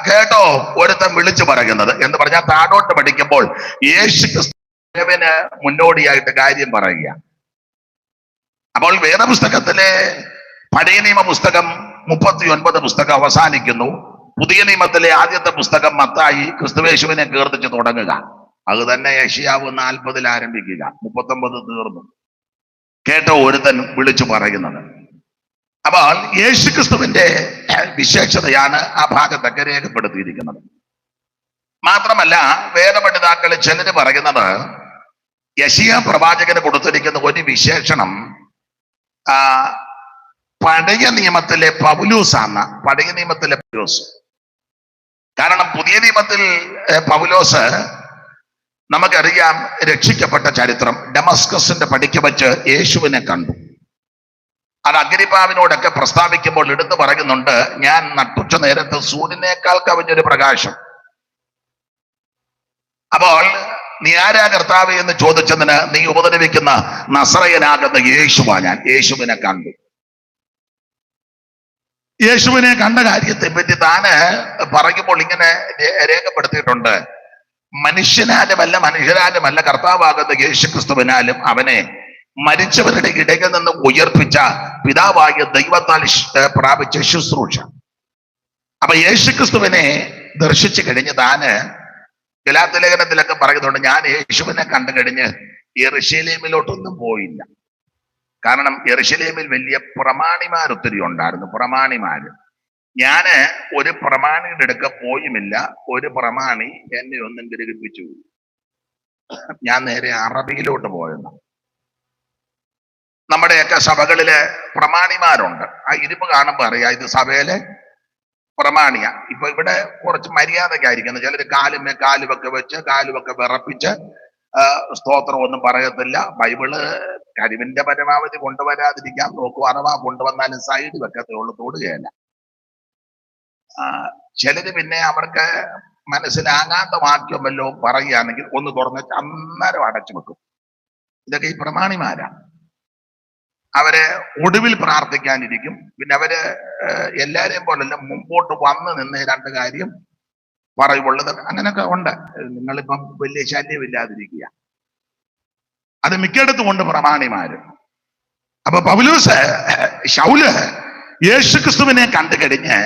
കേട്ടോ ഒരുത്തൻ വിളിച്ചു പറയുന്നത് എന്ന് പറഞ്ഞാൽ താഴോട്ട് പഠിക്കുമ്പോൾ യേശു ക്രിസ്തുവിന് മുന്നോടിയായിട്ട് കാര്യം പറയുക. അപ്പോൾ വേദപുസ്തകത്തിലെ പഴയ നിയമ പുസ്തകം 39 പുസ്തകം അവസാനിക്കുന്നു. പുതിയ നിയമത്തിലെ ആദ്യത്തെ പുസ്തകം മത്തായി ക്രിസ്തുവേശുവിനെ കീർത്തിച്ച് തുടങ്ങുക. അത് തന്നെ യെശയ്യാവ് 40 ആരംഭിക്കുക. 39 തീർന്നു. കേട്ടോ ഒരുത്തൻ വിളിച്ചു പറയുന്നത്. അപ്പോൾ യേശു ക്രിസ്തുവിന്റെ വിശേഷതയാണ് ആ ഭാഗത്തൊക്കെ രേഖപ്പെടുത്തിയിരിക്കുന്നത്. മാത്രമല്ല വേദപണ്ഡിതാക്കളിൽ ചിലര് പറയുന്നത് യെശയ്യാ പ്രവാചകന് കൊടുത്തിരിക്കുന്ന ഒരു വിശേഷണം പഴയ നിയമത്തിലെ പൗലോസാണ്. പഴയ നിയമത്തിലെ പൗലോസ്. കാരണം പുതിയ നിയമത്തിൽ പൗലോസ് നമുക്കറിയാം രക്ഷിക്കപ്പെട്ട ചരിത്രം. ഡമസ്കസിന്റെ പടിക്ക് വെച്ച് യേശുവിനെ കണ്ടു. അത് അഗ്രിപ്പാവിനോടൊക്കെ പ്രസ്താവിക്കുമ്പോൾ എടുത്തു പറയുന്നുണ്ട്, ഞാൻ നട്ടുച്ച നേരത്ത് സൂര്യനേക്കാൾ കവിഞ്ഞൊരു പ്രകാശം. അപ്പോൾ നീ ആരാ കർത്താവ് എന്ന് ചോദിച്ചതിന് നീ ഉപദ്രവിക്കുന്ന നസറയനാകുന്ന യേശുവാ ഞാൻ. യേശുവിനെ കണ്ടു. യേശുവിനെ കണ്ട കാര്യത്തെ പറ്റി താന് പറയുമ്പോൾ ഇങ്ങനെ രേഖപ്പെടുത്തിയിട്ടുണ്ട്, മനുഷ്യരാലുമല്ല കർത്താവാകുന്ന യേശു ക്രിസ്തുവിനാലും അവനെ മരിച്ചവരുടെ ഇടയിൽ നിന്ന് ഉയർപ്പിച്ച പിതാവായ ദൈവത്താൽ പ്രാപിച്ച ശുശ്രൂഷ. അപ്പൊ യേശു ക്രിസ്തുവിനെ ദർശിച്ചു കഴിഞ്ഞ് താന് ഗലാത്യ ലേഖനത്തിലൊക്കെ പറയുന്നുണ്ട്, ഞാൻ യേശുവിനെ കണ്ടു കഴിഞ്ഞ് യെരൂശലേമിലോട്ടൊന്നും പോയില്ല. കാരണം യെരൂശലേമിൽ വലിയ പ്രമാണിമാർ ഒത്തിരി ഉണ്ടായിരുന്നു. പ്രമാണിമാര്. ഞാന് ഒരു പ്രമാണിയുടെ അടുക്ക പോയുമില്ല. ഒരു പ്രമാണി എന്നെ ഒന്നും ഗ്രഹിപ്പിച്ചു. ഞാൻ നേരെ അറബിയിലോട്ട് പോയെന്ന്. നമ്മുടെയൊക്കെ സഭകളിലെ പ്രമാണിമാരുണ്ട്. ആ ഇരിപ്പ് കാണുമ്പോൾ അറിയാം ഇത് സഭയിലെ പ്രമാണിയ. ഇപ്പൊ ഇവിടെ കുറച്ച് മര്യാദക്കായിരിക്കുന്നു. ചിലർ കാലുമൊക്കെ വെച്ച് കാലുമൊക്കെ വിറപ്പിച്ച് സ്തോത്രം ഒന്നും പറയത്തില്ല. ബൈബിള് കഴിവിന്റെ പരമാവധി കൊണ്ടുവരാതിരിക്കാൻ നോക്കും. അഥവാ കൊണ്ടുവന്നാലും സൈഡ് വെക്കത്തേ ഉള്ളൂ, തൊടുകയല്ല. ചിലര് പിന്നെ അവർക്ക് മനസ്സിലാകാത്ത വാക്യം വല്ലതും പറയുകയാണെങ്കിൽ ഒന്ന് തുറന്നിട്ട് അന്നേരം അടച്ചു വെക്കും. ഇതൊക്കെ ഈ പ്രമാണിമാരാ. അവരെ ഒടുവിൽ പ്രാർത്ഥിക്കാനിരിക്കും. പിന്നെ അവര് എല്ലാരെയും പോലല്ല മുമ്പോട്ട് വന്ന് നിന്ന് രണ്ട് കാര്യം പറയുള്ളത്. അങ്ങനെയൊക്കെ ഉണ്ട്. നിങ്ങളിപ്പം വലിയ ശല്യമില്ലാതിരിക്കുക. അത് മിക്കയിടത്തും ഉണ്ട് പ്രമാണിമാര്. അപ്പൊ ശൗല് യേശു ക്രിസ്തുവിനെ കണ്ടു കഴിഞ്ഞ്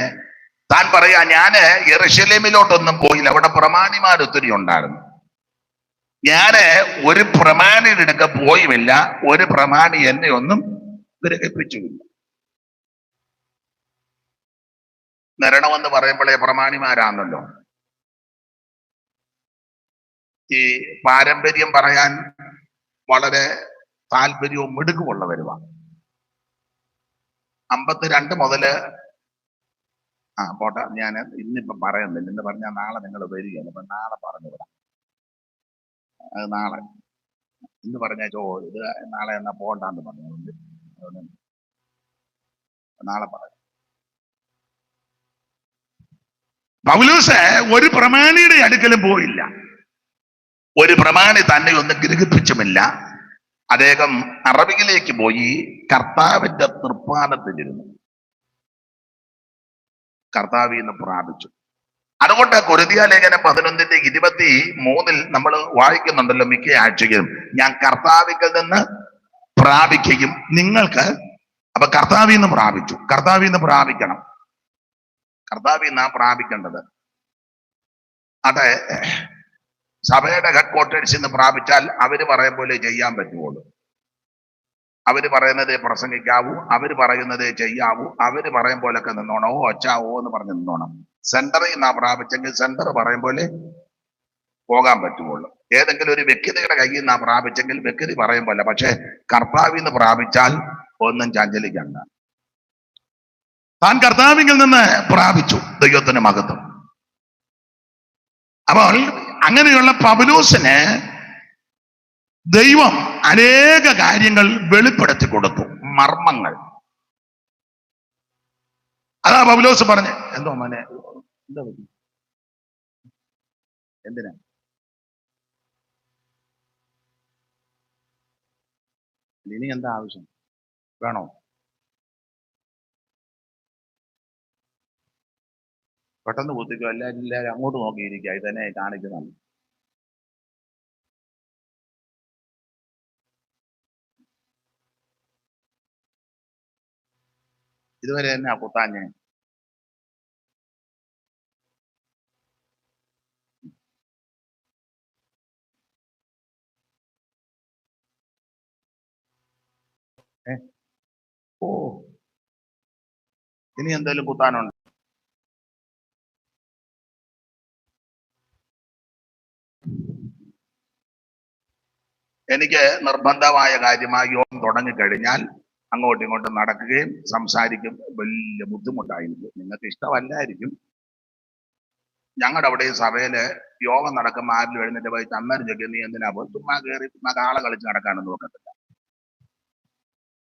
താൻ പറയാ, ഞാന് യെരൂശലേമിലോട്ടൊന്നും പോയില്ല. അവിടെ പ്രമാണിമാർ ഒത്തിരി ഉണ്ടായിരുന്നു. ഞാന് ഒരു പ്രമാണിയുടെ അടുക്ക പോയുമില്ല. ഒരു പ്രമാണി എന്നെ ഒന്നും ഗ്രഹിപ്പിച്ചുമില്ല. നിരണമെന്ന് പറയുമ്പോഴേ പ്രമാണിമാരാണല്ലോ. ഈ പാരമ്പര്യം പറയാൻ വളരെ താല്പര്യവും മിടുക്കുമുള്ളവരുമാണ്. 52 മുതല് പോട്ടെ, ഞാൻ ഇന്നിപ്പം പറയുന്നില്ല. എന്ന് പറഞ്ഞാൽ നാളെ നിങ്ങൾ വരികയാണ്. ഇപ്പൊ നാളെ പറഞ്ഞു വിടാം. അത് നാളെ ഇന്ന് പറഞ്ഞ ഇത് നാളെ എന്നാ പോകണ്ടെന്ന് പറഞ്ഞു. നാളെ പറയാം. പൗലോസ് ഒരു പ്രമാണിയുടെ അടുക്കലും പോയില്ല. ഒരു പ്രമാണി തന്നെ ഒന്നും ഗ്രഹിപ്പിച്ചുമില്ല. അദ്ദേഹം അറബിയിലേക്ക് പോയി കർത്താവിന്റെ തൃപ്പാദത്തിലിരുന്നു. കർത്താവിന്ന് പ്രാപിച്ചു. അതുകൊണ്ട് കൊരിന്ത്യ ലേഖനം 11:23 നമ്മൾ വായിക്കുന്നുണ്ടല്ലോ മിക്ക ആഴ്ചയും, ഞാൻ കർത്താവിൽ നിന്ന് പ്രാപിക്കുകയും നിങ്ങൾക്ക്. അപ്പൊ കർത്താവിന്ന് പ്രാപിച്ചു. കർത്താവിന്ന് പ്രാപിക്കണം. കർത്താവിന്നാ പ്രാപിക്കേണ്ടത്. അതെ, സഭയുടെ ഹെഡ് ക്വാർട്ടേഴ്സിൽ നിന്ന് പ്രാപിച്ചാൽ അവര് പറയും പോലെ ചെയ്യാൻ പറ്റുള്ളൂ. അവര് പറയുന്നതേ പ്രസംഗിക്കാവൂ, അവര് പറയുന്നതേ ചെയ്യാവൂ, അവര് പറയും പോലൊക്കെ നിന്നോണോ, ഒച്ചാവോ എന്ന് പറഞ്ഞ് നിന്നോണം. സെന്ററിൽ നിന്നാ പ്രാപിച്ചെങ്കിൽ സെന്റർ പറയും പോലെ പോകാൻ പറ്റുള്ളൂ. ഏതെങ്കിലും ഒരു വ്യക്തിയുടെ കയ്യിൽ നിന്നാ പ്രാപിച്ചെങ്കിൽ വ്യക്തി പറയും പോലെ. പക്ഷെ കർത്താവിന്ന് പ്രാപിച്ചാൽ ഒന്നും ചഞ്ചലിക്കണ്ട. താൻ കർത്താവിൽ നിന്ന് പ്രാപിച്ചു. ദൈവത്തിന് മഹത്വം. അപ്പോൾ അങ്ങനെയുള്ള പൗലോസിന് ദൈവം അനേക കാര്യങ്ങൾ വെളിപ്പെടുത്തി കൊടുത്തു, മർമ്മങ്ങൾ. അതാ പൗലോസ് പറഞ്ഞ്, എന്തോ മോനെ എന്താ പറ്റി, എന്തിനാ ഇനി എന്താ ആവശ്യം വേണോ? പെട്ടെന്ന് കുത്തിക്കോ, എല്ലാവരും അങ്ങോട്ട് നോക്കിയിരിക്കുക. ഇതന്നെ കാണിക്കുന്നുണ്ട്. ഇതുവരെ തന്നെ കുത്താഞ്ഞേ. ഓ, ഇനി എന്തായാലും കുത്താനുണ്ട്. എനിക്ക് നിർബന്ധമായ കാര്യമായി യോഗം തുടങ്ങിക്കഴിഞ്ഞാൽ അങ്ങോട്ടും ഇങ്ങോട്ടും നടക്കുകയും സംസാരിക്കും വലിയ ബുദ്ധിമുട്ടായിരിക്കും. നിങ്ങൾക്ക് ഇഷ്ടമല്ലായിരിക്കും. ഞങ്ങളുടെ അവിടെ സഭയില് യോഗം നടക്കുമ്പോൾ ആരിലും എഴുന്നേറ്റ് പോയി അന്നേരം ചോദിക്കും, നീ എന്തിനാ പോയി ചുമ്മാ കയറി ചുമ്മാ കാള കളിച്ച് നടക്കാനൊന്നും നോക്കത്തില്ല.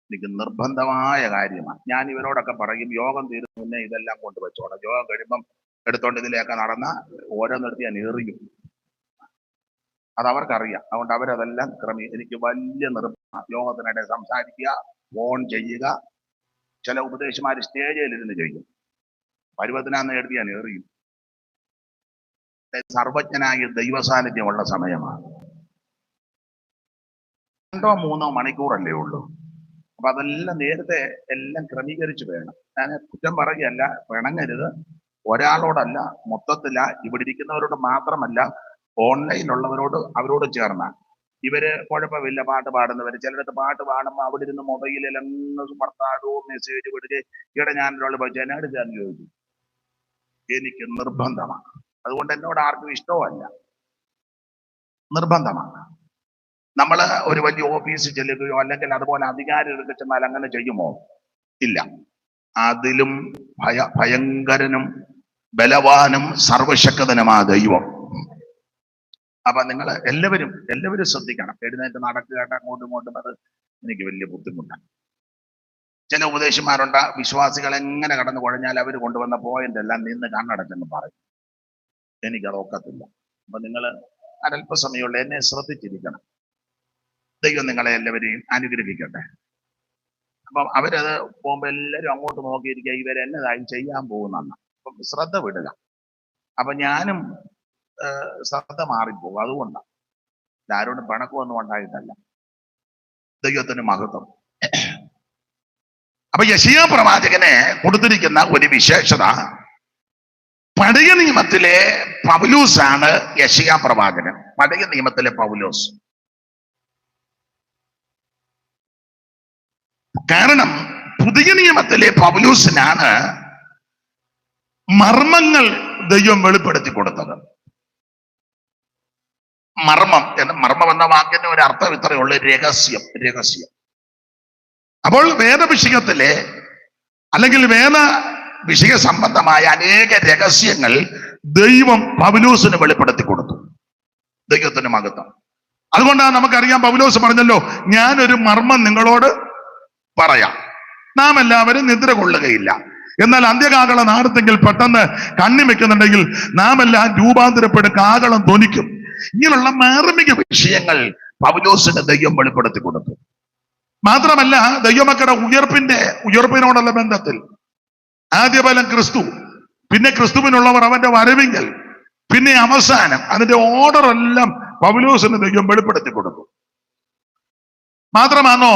എനിക്ക് നിർബന്ധമായ കാര്യമാണ്. ഞാൻ ഇവരോടൊക്കെ പറയും, യോഗം തീരുന്ന മുന്നേ ഇതെല്ലാം കൊണ്ട് വെച്ചോളാം. യോഗം കഴിയുമ്പം എടുത്തോണ്ട് ഇതിലേക്ക് നടന്ന ഓരോന്നിടത്ത് ഞാൻ എറിയും. അത് അവർക്കറിയാം. അതുകൊണ്ട് അവരതെല്ലാം എനിക്ക് വലിയ നിർബന്ധം. യോഗത്തിനിടെ സംസാരിക്കുക, ഫോൺ ചെയ്യുക. ചില ഉപദേശിമാർ സ്റ്റേജിൽ ഇരുന്ന് ചെയ്യും. പരുവത്തിനാന്ന് എഴുതി ഞാൻ എറിയും. സർവജ്ഞനായ ദൈവസാന്നിധ്യമുള്ള സമയമാണ്. 2-3 മണിക്കൂറല്ലേ ഉള്ളൂ. അപ്പൊ അതെല്ലാം നേരത്തെ എല്ലാം ക്രമീകരിച്ച് വേണം. ഞാൻ കുറ്റം പറയുകയല്ല, പിണങ്ങരുത്. ഒരാളോടല്ല, മൊത്തത്തില. ഇവിടെ ഇരിക്കുന്നവരോട് മാത്രമല്ല, ഓൺലൈനിലുള്ളവരോട്, അവരോട് ചേർന്ന. ഇവര് കുഴപ്പമില്ല, പാട്ട് പാടുന്നവര്. ചിലടത്ത് പാട്ട് പാടുമ്പോൾ അവിടെ ഇരുന്ന് മൊബൈലിൽ ഭർത്താവോ മെസ്സേജ് വിടുക. ഇവിടെ ഞാനൊരാൾ ജനാട് ഞാൻ ചോദിച്ചു. എനിക്ക് നിർബന്ധമാണ്. അതുകൊണ്ട് എന്നോട് ആർക്കും ഇഷ്ടവുമല്ല, നിർബന്ധമാണ്. നമ്മൾ ഒരു വലിയ ഓഫീസിൽ ചെല്ലുകയോ അല്ലെങ്കിൽ അതുപോലെ അധികാരികൾക്ക് ചെന്നാൽ അങ്ങനെ ചെയ്യുമോ? ഇല്ല. അതിലും ഭയങ്കരനും ബലവാനും സർവശക്തനുമായ ദൈവം. അപ്പൊ നിങ്ങൾ എല്ലാവരും ശ്രദ്ധിക്കണം. എഴുന്നേറ്റ് നടക്കുക, അങ്ങോട്ടും ഇങ്ങോട്ടും. അത് എനിക്ക് വലിയ ബുദ്ധിമുട്ടാണ്. ചില ഉപദേശിമാരുണ്ട്, വിശ്വാസികൾ എങ്ങനെ കടന്നു കുഴഞ്ഞാൽ അവർ കൊണ്ടുവന്ന പോയിന്റ് എല്ലാം നിന്ന് കണ്ണടച്ചെന്ന് പറയും. എനിക്കത് ഒക്കത്തില്ല. അപ്പൊ നിങ്ങൾ അല്പസമയമുള്ള എന്നെ ശ്രദ്ധിച്ചിരിക്കണം. ദൈവം നിങ്ങളെ എല്ലാവരെയും അനുഗ്രഹിക്കട്ടെ. അപ്പം അവരത് പോകുമ്പോ എല്ലാവരും അങ്ങോട്ട് നോക്കിയിരിക്കുക, ഇവരെന്നതായി ചെയ്യാൻ പോകുന്നെന്ന്. അപ്പം ശ്രദ്ധ വിടുക. അപ്പൊ ഞാനും ശ്രദ്ധ മാറിപ്പോകും. അതുകൊണ്ടാണ്. ആരോടും പിണക്കമൊന്നും ഉണ്ടായിട്ടല്ല. ദൈവത്തിന് മഹത്വം. അപ്പൊ യെശയ്യാ പ്രവാചകനെ കൊടുത്തിരിക്കുന്ന ഒരു വിശേഷത, പഴയ നിയമത്തിലെ പൗലോസാണ് യെശയ്യാ പ്രവാചകൻ. പഴയ നിയമത്തിലെ പൗലോസ്. കാരണം പുതിയ നിയമത്തിലെ പൗലോസിനാണ് മർമ്മങ്ങൾ ദൈവം വെളിപ്പെടുത്തി കൊടുത്തത്. മർമ്മം എന്ന വാക്കിന് ഒരു അർത്ഥം ഇത്രയേ ഉള്ളൂ: രഹസ്യം. അപ്പോൾ വേദവിഷയത്തിലെ അല്ലെങ്കിൽ വേദ വിഷയ സംബന്ധമായ അനേക രഹസ്യങ്ങൾ ദൈവം പൗലോസിന് വെളിപ്പെടുത്തി കൊടുത്തു. ദൈവത്തിന് മഹത്വം. അതുകൊണ്ടാണ് നമുക്കറിയാം, പൗലോസ് പറഞ്ഞല്ലോ, ഞാനൊരു മർമ്മം നിങ്ങളോട് പറയാം, നാം എല്ലാവരും നിദ്ര കൊള്ളുകയില്ല, എന്നാൽ അന്ത്യകാഹളം നാടത്തെങ്കിൽ പെട്ടെന്ന് കണ്ണി വെക്കുന്നുണ്ടെങ്കിൽ നാം എല്ലാം രൂപാന്തരപ്പെടും, കാഹളം ധ്വനിക്കും. ഇങ്ങനെയുള്ള മാർമിക വിഷയങ്ങൾ പൗലോസിന് ദൈവം വെളിപ്പെടുത്തി കൊടുത്തു. മാത്രമല്ല, ദൈവമക്കളുടെ ഉയർപ്പിനോടുള്ള ബന്ധത്തിൽ ആദ്യഫലം ക്രിസ്തു, പിന്നെ ക്രിസ്തുവിനുള്ളവർ അവന്റെ വരവിങ്കൽ, പിന്നെ അവസാനം, അതിന്റെ ഓർഡർ എല്ലാം പൗലോസിന് ദൈവം വെളിപ്പെടുത്തി കൊടുത്തു. മാത്രമാണോ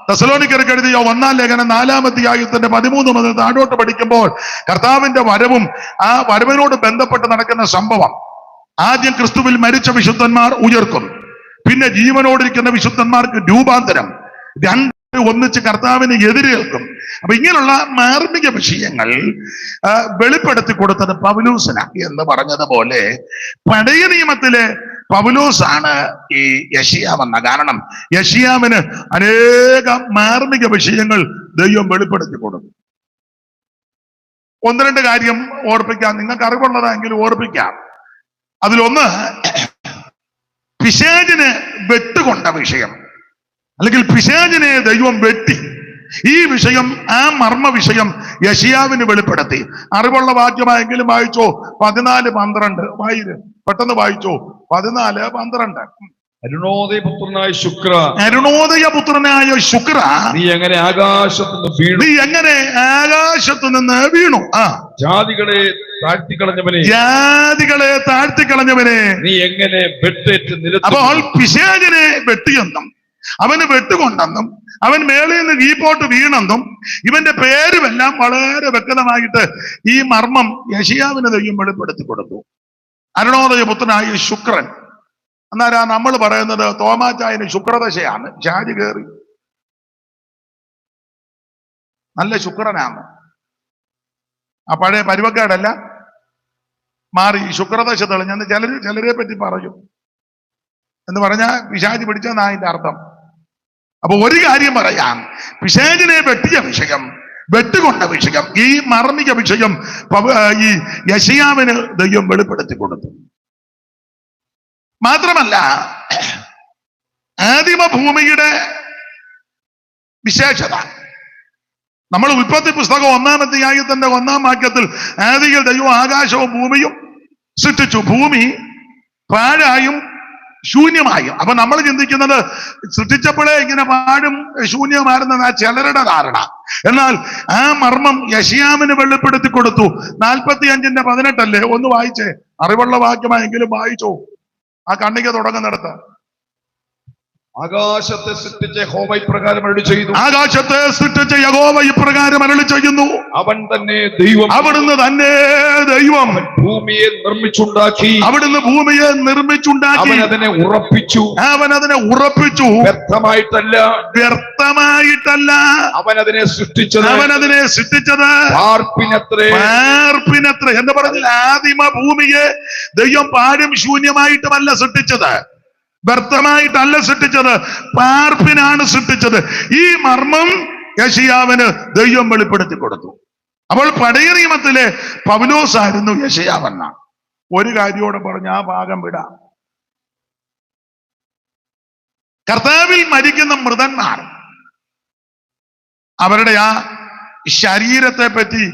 തെസ്സലോനിക്കർക്ക് എഴുതിയ 1-ാം ലേഖനം 4-ാം അധ്യായത്തിന്റെ 13 മുതൽ താഴോട്ട് പഠിക്കുമ്പോൾ കർത്താവിന്റെ വരവും ആ വരവിനോട് ബന്ധപ്പെട്ട് നടക്കുന്ന സംഭവം, ആദ്യം ക്രിസ്തുവിൽ മരിച്ച വിശുദ്ധന്മാർ ഉയർക്കും, പിന്നെ ജീവനോടിരിക്കുന്ന വിശുദ്ധന്മാർക്ക് രൂപാന്തരം, രണ്ട് ഒന്നിച്ച് കർത്താവിനെ എതിരേൽക്കും. അപ്പൊ ഇങ്ങനെയുള്ള മാർമിക വിഷയങ്ങൾ വെളിപ്പെടുത്തി കൊടുത്തത് പൗലോസിന എന്ന് പറഞ്ഞതുപോലെ പഴയ നിയമത്തിലെ പൗലോസാണ് ഈ യെശയ്യാവെന്ന. കാരണം യെശയ്യാവിന് അനേക മാർമിക വിഷയങ്ങൾ ദൈവം വെളിപ്പെടുത്തി കൊടുത്തു. 1-2 കാര്യം ഓർപ്പിക്കാം, നിങ്ങൾക്ക് അറിവുള്ളതെങ്കിലും ഓർപ്പിക്കാം. അതിലൊന്ന്, പിശാചിന് വെട്ടുകൊണ്ട വിഷയം, അല്ലെങ്കിൽ പിശാചിനെ ദൈവം വെട്ടി. ഈ വിഷയം, ആ മർമ്മ വിഷയം യെശയ്യാവിന് വെളിപ്പെടുത്തി. അറിവുള്ള വാക്യമായെങ്കിലും വായിച്ചോ. 14-12 പെട്ടെന്ന് വായിച്ചോ. 14-12 അരുണോദയപുത്രനായ ശുക്ര, അരുണോദയപുത്രനായ ശുക്ര, നീ എങ്ങനെ ആകാശത്തു നിന്ന് വീണു. ജാതികളെ താഴ്ത്തിക്കളഞ്ഞവനെ, നീ എങ്ങനെ വെട്ടേറ്റ് നിലത്ത്. അപ്പോൾ പിശാചിനെ വെട്ടിയെന്നും അവന് വെട്ടുകൊണ്ടെന്നും അവൻ മേളിൽ നിന്ന് കീപ്പോട്ട് വീണെന്നും ഇവന്റെ പേരുമെല്ലാം വളരെ വ്യക്തമായിട്ട് ഈ മർമ്മം യെശയ്യാവിന് ദൈവം വെളിപ്പെടുത്തി കൊടുത്തു. അരുണോദയപുത്രനായ ശുക്രൻ. എന്നാലാ നമ്മൾ പറയുന്നത് തോമാച്ചായന് ശുക്രദശയാണ്, ജാതി കയറി, നല്ല ശുക്രനാണ്. ആ പഴയ പരുവക്കേടല്ല, മാറി ശുക്രദശ തെളിഞ്ഞെന്ന് ചിലരെ പറ്റി പറയും. എന്ന് പറഞ്ഞാൽ പിശാച് പിടിച്ചെന്നാ അതിന്റെ അർത്ഥം. അപ്പൊ ഒരു കാര്യം പറയാം, പിശാചിനെ വെട്ടിയ വിഷയം, വെട്ടുകൊണ്ട വിഷയം, ഈ മർമ്മിക വിഷയം ഈ യെശയ്യാവിന് ദൈവം വെളിപ്പെടുത്തി കൊടുത്തു. മാത്രമല്ല ആദിമ ഭൂമിയുടെ വിശേഷത, നമ്മൾ ഉൽപ്പത്തി പുസ്തകം 1-ാം അധ്യായത്തിന്റെ 1-ാം വാക്യത്തിൽ ആദിയിൽ ദൈവം ആകാശവും ഭൂമിയും സൃഷ്ടിച്ചു, ഭൂമി പാഴായും ശൂന്യമായും. അപ്പൊ നമ്മൾ ചിന്തിക്കുന്നത് സൃഷ്ടിച്ചപ്പോഴേ ഇങ്ങനെ പാഴും ശൂന്യമായിരുന്ന ചിലരുടെ ധാരണ. എന്നാൽ ആ മർമ്മം യെശയ്യാവിന് വെളിപ്പെടുത്തി കൊടുത്തു. 45:18 ഒന്ന് വായിച്ചേ, അറിവുള്ള വാക്യമായെങ്കിലും വായിച്ചോ. ആ കണ്ണിക തുടങ്ങുന്നിടത്ത് ആകാശത്തെ സൃഷ്ടിച്ച യഹോവ ഇപ്രകാരം അരുളി ചെയ്തു. ആകാശത്തെ സൃഷ്ടിച്ച യഹോവ ഇപ്രകാരം അരുളി ചെയ്യുന്നു. അവൻ തന്നെ ദൈവം, അവിടുന്ന് തന്നെ ദൈവം. ഭൂമിയെ നിർമ്മിച്ചുണ്ടാക്കി, അവിടുന്ന് ഭൂമിയെ നിർമ്മിച്ചുണ്ടാക്കി. അവൻ അതിനെ ഉറപ്പിച്ചു, വ്യർത്ഥമായിട്ടല്ല അവൻ അതിനെ സൃഷ്ടിച്ചത് പാർപ്പിനത്രേ. എന്ന് പറഞ്ഞാൽ ആദിമ ഭൂമിയെ ദൈവം പാഴും ശൂന്യമായിട്ടുമല്ല സൃഷ്ടിച്ചത്, വ്യർത്ഥമായിട്ടല്ല സൃഷ്ടിച്ചത്, പാർപ്പിനാണ് സൃഷ്ടിച്ചത്. ഈ മർമ്മം യെശയ്യാവിന് ദൈവം വെളിപ്പെടുത്തി കൊടുത്തു. അപ്പോൾ പഴയ നിയമത്തിലെ പൗലോസായിരുന്നു യെശയ്യാവെന്ന. ഒരു കാര്യത്തോടെ പറഞ്ഞ ആ ഭാഗം വിടാം. കർത്താവിൽ മരിക്കുന്ന മൃതന്മാർ അവരുടെ ആ ശരീരത്തെ പറ്റി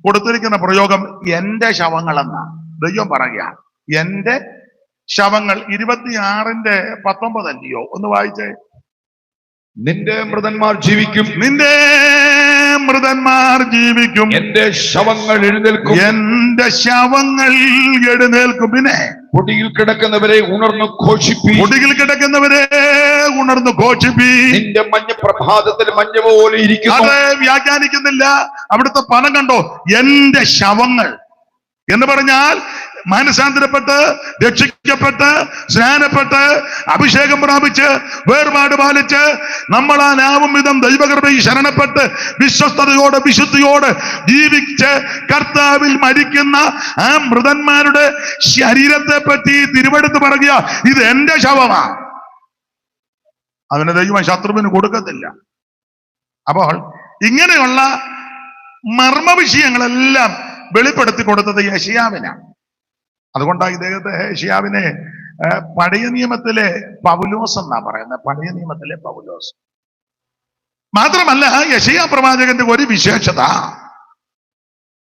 കൊടുത്തിരിക്കുന്ന പ്രയോഗം എന്റെ ശവങ്ങളെന്നാ ദൈവം പറയുക. എന്റെ ശവങ്ങൾ 26:19 അല്ലയോ, ഒന്ന് വായിച്ചേ. നിന്റെ മൃതന്മാർ ജീവിക്കും, എന്റെ ശവങ്ങൾ എഴുന്നേൽക്കും, പിന്നെ പൊടിയിൽ കിടക്കുന്നവരെ ഉണർന്നു ഘോഷിപ്പി, നിന്റെ മഞ്ഞ പ്രഭാതത്തിൽ മഞ്ഞ പോലെ ഇരിക്കുന്നു. അത് വ്യാഖ്യാനിക്കുന്നില്ല. അവിടുത്തെ പദം കണ്ടോ, എന്റെ ശവങ്ങൾ എന്ന് പറഞ്ഞാൽ മാനസാന്തരപ്പെട്ട്, രക്ഷിക്കപ്പെട്ട്, സ്നാനപ്പെട്ട്, അഭിഷേകം പ്രാപിച്ച്, വേർപാട് പാലിച്ച്, നമ്മളാലാവും വിധം ദൈവകൃപയിൽ ശരണപ്പെട്ട് വിശ്വസ്തയോടെ വിശുദ്ധിയോടെ ജീവിച്ച് കർത്താവിൽ മരിക്കുന്ന ആ മൃതന്മാരുടെ ശരീരത്തെ പറ്റി തിരുവെടുത്ത് പറയുക, ഇത് എന്റെ ശവമാണ്. അതിന് ദൈവം ശത്രുവിന് കൊടുക്കത്തില്ല. അപ്പോൾ ഇങ്ങനെയുള്ള മർമ്മ വിഷയങ്ങളെല്ലാം വെളിപ്പെടുത്തി കൊടുത്തത് യെശയ്യാവിനാണ്. അതുകൊണ്ടാണ് ഇദ്ദേഹത്തെ യെശയ്യാവിനെ പഴയ നിയമത്തിലെ പൗലോസ് എന്നാ പറയുന്നത്, പഴയ നിയമത്തിലെ പൗലോസ്. മാത്രമല്ല യെശയ്യാ പ്രവാചകന്റെ ഒരു വിശേഷത,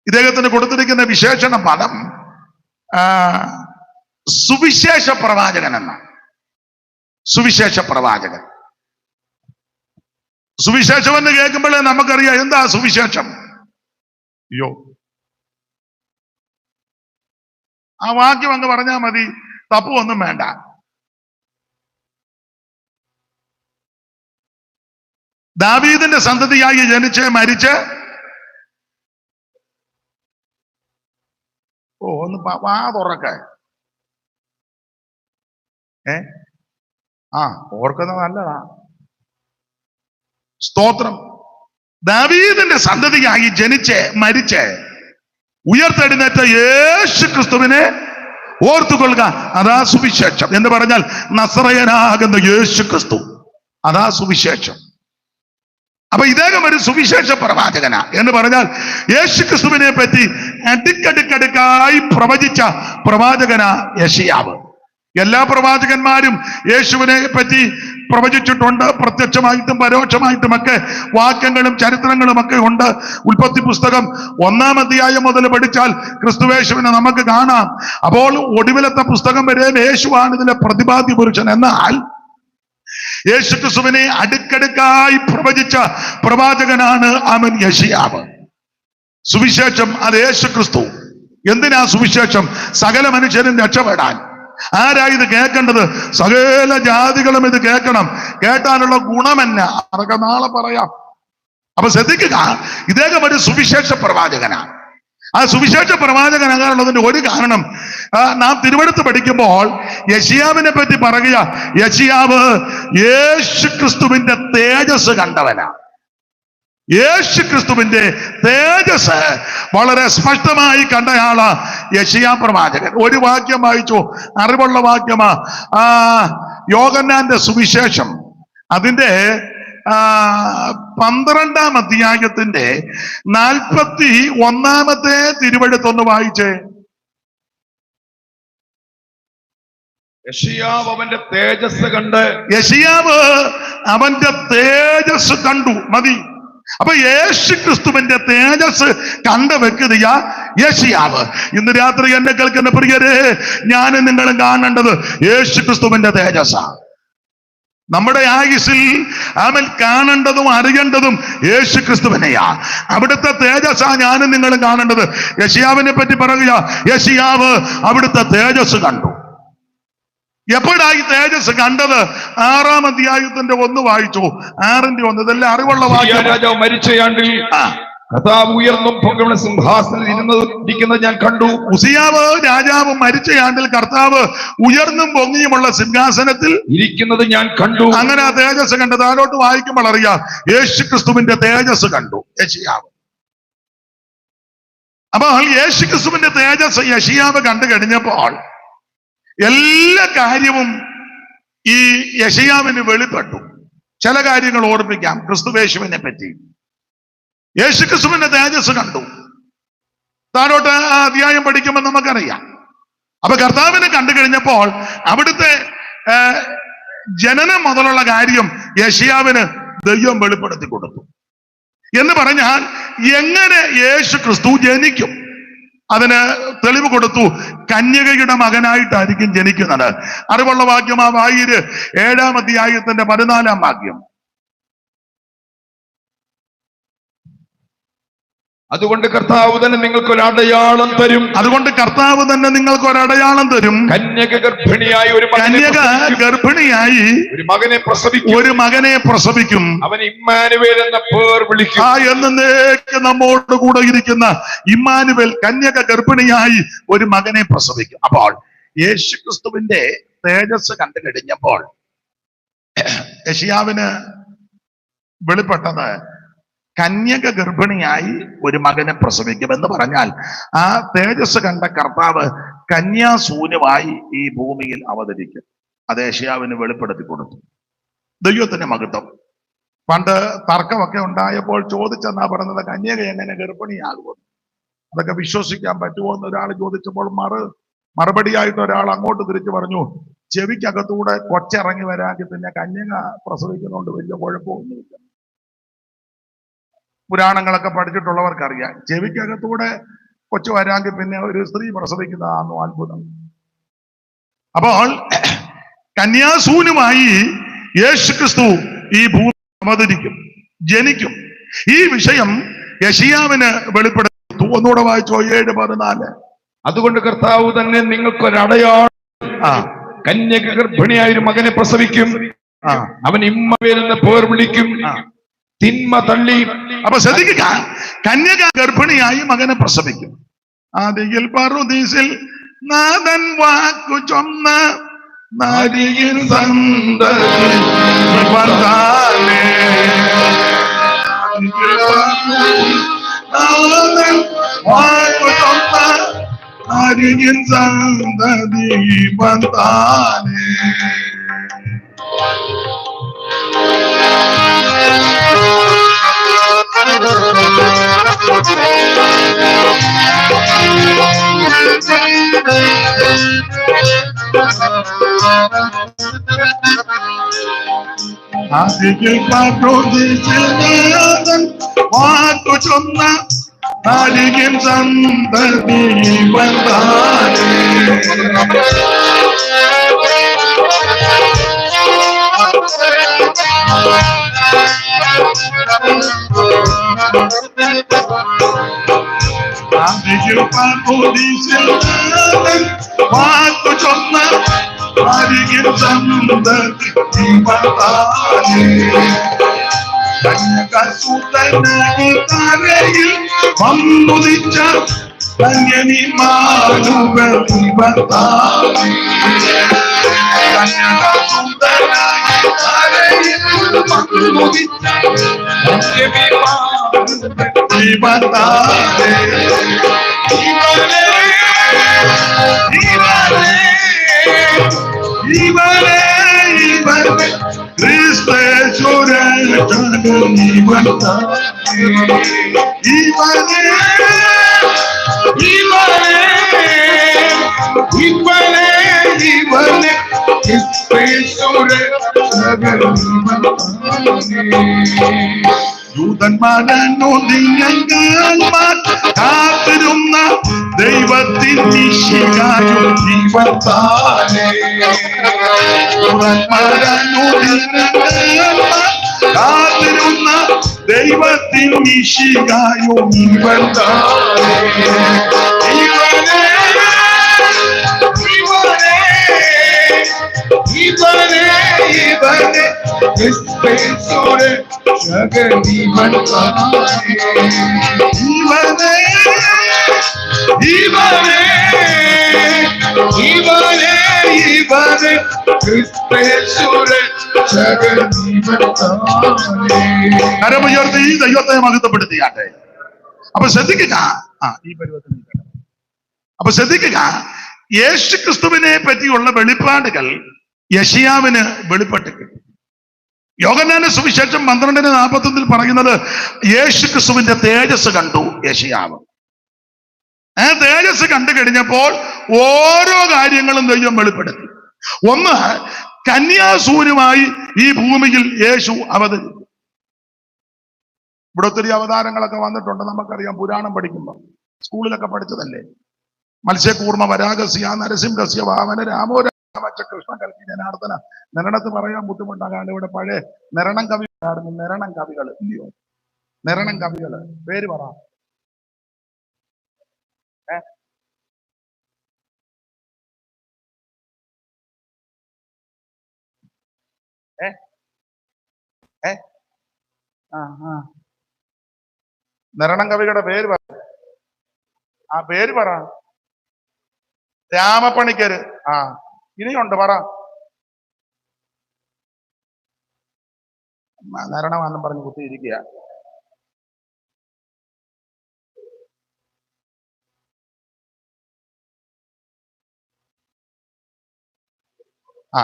ഇദ്ദേഹത്തിന് കൊടുത്തിരിക്കുന്ന വിശേഷണ പദം സുവിശേഷ പ്രവാചകൻ എന്നാണ്. സുവിശേഷ പ്രവാചകൻ. സുവിശേഷം എന്ന് കേൾക്കുമ്പോഴേ നമുക്കറിയാം എന്താ സുവിശേഷം. അയ്യോ, ആ വാക്യം അങ്ങ് പറഞ്ഞാൽ മതി, തപ്പുവൊന്നും വേണ്ട. ദാവീദിന്റെ സന്തതിയായി ജനിച്ച് മരിച്ച്, ഒന്ന് വാ തുറക്ക. ഓർക്കുന്നത് നല്ലതാ. സ്തോത്രം. ദാവീദിന്റെ സന്തതിയായി ജനിച്ച് മരിച്ച് ഉയർത്തെഴുന്നേറ്റ യേശു ക്രിസ്തുവിനെ ഓർത്തുകൊള്ളുക, അതാ സുവിശേഷം. എന്ന് പറഞ്ഞാൽ നസറയനാകുന്ന യേശു ക്രിസ്തു, അതാ സുവിശേഷം. അപ്പൊ ഇദ്ദേഹം ഒരു സുവിശേഷ പ്രവാചകനാ. എന്ന് പറഞ്ഞാൽ യേശു ക്രിസ്തുവിനെ പറ്റി അടുക്കടുക്കടുക്കായി പ്രവചിച്ച പ്രവാചകനാ യെശയ്യാവ്. എല്ലാ പ്രവാചകന്മാരും യേശുവിനെ പറ്റി പ്രവചിച്ചിട്ടുണ്ട്. പ്രത്യക്ഷമായിട്ടും പരോക്ഷമായിട്ടുമൊക്കെ വാക്യങ്ങളും ചരിത്രങ്ങളും ഒക്കെ ഉണ്ട്. ഉൽപ്പത്തി പുസ്തകം 1-ാം അധ്യായം മുതൽ പഠിച്ചാൽ ക്രിസ്തുവേശുവിനെ നമുക്ക് കാണാം. അപ്പോൾ ഒടുവിലത്തെ പുസ്തകം വരെ യേശുവാണ് ഇതിലെ പ്രതിപാദ്യ പുരുഷൻ. എന്നാൽ യേശു ക്രിസ്തുവിനെ അടുക്കടുക്കായി പ്രവചിച്ച പ്രവാചകനാണ് അവൻ യെശയ്യാവ്. സുവിശേഷം അത് യേശു ക്രിസ്തു. എന്തിനാ സുവിശേഷം? സകല മനുഷ്യരും രക്ഷപ്പെടാൻ. ആരാ ഇത് കേൾക്കേണ്ടത്? സകല ജാതികളും ഇത് കേൾക്കണം. കേട്ടാലുള്ള ഗുണമെന്ന അതൊക്കെ നാളെ പറയാം. അപ്പൊ ശ്രദ്ധിക്കുക, ഇദ്ദേഹം ഒരു സുവിശേഷ പ്രവാചകനാണ്. ആ സുവിശേഷ പ്രവാചകനാകാനുള്ളതിന്റെ ഒരു കാരണം, നാം തിരുവെടുത്ത് പഠിക്കുമ്പോൾ യെശയ്യാവിനെ പറ്റി പറയുക, യെശയ്യാവ് യേശു ക്രിസ്തുവിന്റെ തേജസ് കണ്ടവനാ. യേശു ക്രിസ്തുവിന്റെ തേജസ് വളരെ സ്പഷ്ടമായി കണ്ടയാളാ യെശയ്യാ പ്രവാചകൻ. ഒരു വാക്യം വായിച്ചു, അറിവുള്ള വാക്യമാ. യോഹന്നാന്റെ സുവിശേഷം അതിന്റെ 12-ാം അധ്യായത്തിന്റെ 41-ാമത്തെ തിരുവെഴുത്തൊന്ന് വായിച്ചേ. യെശയ്യാവ് അവന്റെ തേജസ് കണ്ട്, യെശയ്യാവ് അവന്റെ തേജസ് കണ്ടു. മതി. അപ്പൊ യേശു ക്രിസ്തുവിന്റെ തേജസ് കണ്ട വ്യക്തിയ യെശയ്യാവ്. ഇന്ന് രാത്രി എന്നെ കേൾക്കുന്ന പ്രിയരെ, ഞാനും നിങ്ങളും കാണേണ്ടത് യേശു ക്രിസ്തുവിന്റെ തേജസ്സാണ്. നമ്മുടെ ആയുസ്സിൽ അവൻ കാണേണ്ടതും അറിയേണ്ടതും യേശു ക്രിസ്തുവിനെയാ. അവിടുത്തെ തേജസ്സാ ഞാനും നിങ്ങളും കാണേണ്ടത്. യെശയ്യാവിനെ പറ്റി പറയുക, യെശയ്യാവ് അവിടുത്തെ തേജസ് കണ്ടു. എപ്പോഴായി തേജസ് കണ്ടത്? 6-ാം അധ്യായത്തിന്റെ 1 വായിച്ചു. 6-ന്റെ 1. ഇതെല്ലാം അറിവുള്ള വാക്യം. രാജാവ് മരിച്ചയാണ്ടിൽ കർത്താവ് ഉയർന്നും പൊങ്ങുന്ന സിംഹാസനത്തിൽ ഇരിക്കുന്നത് ഞാൻ കണ്ടു. ഉസിയാവ് രാജാവ് മരിച്ചയാണ്ടിൽ കർത്താവ് ഉയർന്നും പൊങ്ങിയുമുള്ള സിംഹാസനത്തിൽ ഇരിക്കുന്നത് ഞാൻ കണ്ടു. അങ്ങനെ ആ തേജസ് കണ്ടു. താഴോട്ട് വായിക്കുമ്പോൾ അറിയാം, യേശു ക്രിസ്തുവിന്റെ തേജസ് കണ്ടു യെശയ്യാവ്. അപ്പോൾ യേശു ക്രിസ്തുവിന്റെ തേജസ് യെശയ്യാവ് കണ്ടു കഴിഞ്ഞപ്പോൾ എല്ലാ കാര്യവും ഈ യെശയ്യാവിന് വെളിപ്പെട്ടു. ചില കാര്യങ്ങൾ ഓർമ്മിക്കാം ക്രിസ്തുവേശുവിനെ പറ്റി. യേശു ക്രിസ്തുവിന്റെ തേജസ് കണ്ടു. താഴോട്ട് ആ അധ്യായം പഠിക്കുമ്പോൾ നമുക്കറിയാം. അപ്പൊ കർത്താവിനെ കണ്ടു കഴിഞ്ഞപ്പോൾ അവിടുത്തെ ജനനം മുതലുള്ള കാര്യം യെശയ്യാവിന് ദൈവം വെളിപ്പെടുത്തി കൊടുത്തു. എന്ന് പറഞ്ഞാൽ എങ്ങനെ യേശു ക്രിസ്തു ജനിക്കും അതിന് തെളിവ് കൊടുത്തു. കന്യകയുടെ മകനായിട്ടായിരിക്കും ജനിക്കുന്നത്. അറിവുള്ള വാക്യം ആ വായിര് 7-ാം അധ്യായത്തിന്റെ 14-ാം വാക്യം. അതുകൊണ്ട് കർത്താവ് തന്നെ നിങ്ങൾക്ക് ഒരു അടയാളം തരും. അതുകൊണ്ട് കർത്താവ് തന്നെ നിങ്ങൾക്ക് ഒരു അടയാളം തരും. കന്യക ഗർഭിണിയായി ഒരു മകനെ പ്രസവിക്കും. അവൻ ഇമ്മാനുവേൽ എന്ന പേർ വിളിക്കും. എന്നേക്ക് നമ്മോട് കൂടെ ഇരിക്കുന്ന ഇമ്മാനുവേൽ കന്യക ഗർഭിണിയായി ഒരു മകനെ പ്രസവിക്കും. അപ്പോൾ യേശു ക്രിസ്തുവിന്റെ തേജസ് കണ്ടു കഴിഞ്ഞപ്പോൾ യെശയ്യാവിന് വെളിപ്പെട്ടത് കന്യക ഗർഭിണിയായി ഒരു മകനെ പ്രസവിക്കും എന്ന് പറഞ്ഞാൽ ആ തേജസ് കണ്ട കർത്താവ് കന്യാശൂന്യമായി ഈ ഭൂമിയിൽ അവതരിക്കും. അത് യെശയ്യാവിന് വെളിപ്പെടുത്തി കൊടുത്തു. ദൈവത്തിന്റെ മഹത്വം. പണ്ട് തർക്കമൊക്കെ ഉണ്ടായപ്പോൾ ചോദിച്ചെന്നാ പറഞ്ഞത്, കന്യക എങ്ങനെ ഗർഭിണിയാകുമെന്ന്. അതൊക്കെ വിശ്വസിക്കാൻ പറ്റുമോ എന്ന് ഒരാൾ ചോദിച്ചപ്പോൾ മറുപടിയായിട്ട് ഒരാൾ അങ്ങോട്ട് തിരിച്ചു പറഞ്ഞു, ചെവിക്കകത്തൂടെ കൊച്ചിറങ്ങി വരാമെങ്കിൽ പിന്നെ കന്യക പ്രസവിക്കുന്നതുകൊണ്ട് വലിയ കുഴപ്പമൊന്നുമില്ല. പുരാണങ്ങളൊക്കെ പഠിച്ചിട്ടുള്ളവർക്കറിയാം, ചെവിക്കകത്തൂടെ കൊച്ചു വരാമെങ്കിൽ പിന്നെ ഒരു സ്ത്രീ പ്രസവിക്കുന്നതാണോ അത്ഭുതം. അപ്പോൾ കന്യാശൂന്യമായി യേശു ക്രിസ്തു ഈ ഭൂമി അവതരിക്കും, ജനിക്കും. ഈ വിഷയം യെശയ്യാവിന് വെളിപ്പെടുത്തു. ഒന്നുകൂടെ വായിച്ചോ, 7:14. അതുകൊണ്ട് കർത്താവ് തന്നെ നിങ്ങൾക്കൊരടയാളം, കന്യക ഗർഭിണിയായ ഒരു മകനെ പ്രസവിക്കും. അവൻ ഇമ്മാനുവേൽ എന്ന പേർ വിളിക്കും. തിന്മ തള്ളി. അപ്പൊ ശ്രദ്ധിക്കുക, കന്യക ഗർഭിണിയായി മകനെ പ്രസവിക്കും. ആദിയിൽ പറുദീസിൽ നാഥൻ വാക്കു ചൊന്ന നാരിയിൽ സന്തതി വന്ദാനേ. നാഥൻ വാക്കു ചൊന്ന നാരിയിൽ സന്തതി വന്ദാനേ. ആദിയിൽ പ്രബോധിച്ചനാഥൻ വാക്കു ചൊന്ന ആദിയിൽ സന്തതി വന്ദാനേ. ആദിയിൽ പ്രബോധിച്ചനാഥൻ വാക്കു ചൊന്ന ആദിയിൽ സന്തതി വന്ദാനേ. കന്യകസുതനായി താരയിൽ വന്നുദിച്ച കന്യനിമാനുവതി വന്ദാനേ. കന്യകസുതനായി താരയിൽ വന്നുദിച്ച കന്യനിമാനുവതി വന്ദാനേ. ഇവനെ ക്രിസ്തേശ്വരൻ ജഗനി വന്ദാനേ. ഇവനെ ക്രിസ്തേശ്വരൻ ജഗനി വന്ദാനേ. ദൂതന്മാരനുദിനങ്ങൾ കാത്തിരുന്ന ദൈവത്തിൻ നിശികായും വന്ദാനേ. ദൂതന്മാരനുദിനങ്ങൾ കാത്തിരുന്ന ദൈവത്തിൻ നിശികായും വന്ദാനേ. ഇവനെ ക്രിസ്തേശ്വരൻ ജഗനി വന്ദാനേ. ഇവനെ ക്രിസ്തേശ്വരൻ ജഗനി വന്ദാനേ. കരമുയർത്തി ദൈവത്തെ മഹത്വപ്പെടുത്തിയാട്ടെ. അപ്പൊ ശ്രദ്ധിക്കുക, ഈ പരുവത്തിൽ അപ്പൊ ശ്രദ്ധിക്കുക, യേശു ക്രിസ്തുവിനെ പറ്റിയുള്ള വെളിപ്പാടുകൾ യെശയ്യാവിന് വെളിപ്പെട്ട് കിട്ടി. യോഹന്നാന്റെ സുവിശേഷം 12:41 പറയുന്നത് യേശു ക്രിസ്തുവിന്റെ തേജസ് കണ്ടു യെശയ്യാവ്. ആ തേജസ് കണ്ടു കഴിഞ്ഞപ്പോൾ ഓരോ കാര്യങ്ങളും ദൈവം വെളിപ്പെടുത്തി. ഒന്ന്, കന്യാസൂര്യമായി ഈ ഭൂമിയിൽ യേശു അവതരിച്ചു. ഇവിടെ ഒത്തിരി അവതാരങ്ങളൊക്കെ വന്നിട്ടുണ്ട്, നമുക്കറിയാം. പുരാണം പഠിക്കുമ്പോൾ സ്കൂളിലൊക്കെ പഠിച്ചതല്ലേ. മത്സ്യകൂർമ്മ, വരാഗസ്യ, നരസിംഹസ്യ, വാമന, രാമോ രാമച്ച, കൃഷ്ണ, കൽക്കി, ജനാർദ്ദന. നിരണത്ത് പറയാൻ ബുദ്ധിമുട്ടാകാണ്ട് ഇവിടെ പഴയ നിരണം കവികളായിരുന്നു. നിരണം കവികൾ ഇല്ലയോ? നിരണം കവികള് പേര് പറ. നിരണം കവികളുടെ പേര് പറ. ആ പേര് പറ. രാമപ്പണിക്കര്. ഇനിയുണ്ട്, പറ. നരണമാണെന്നും പറഞ്ഞ് കുത്തിയിരിക്കുക.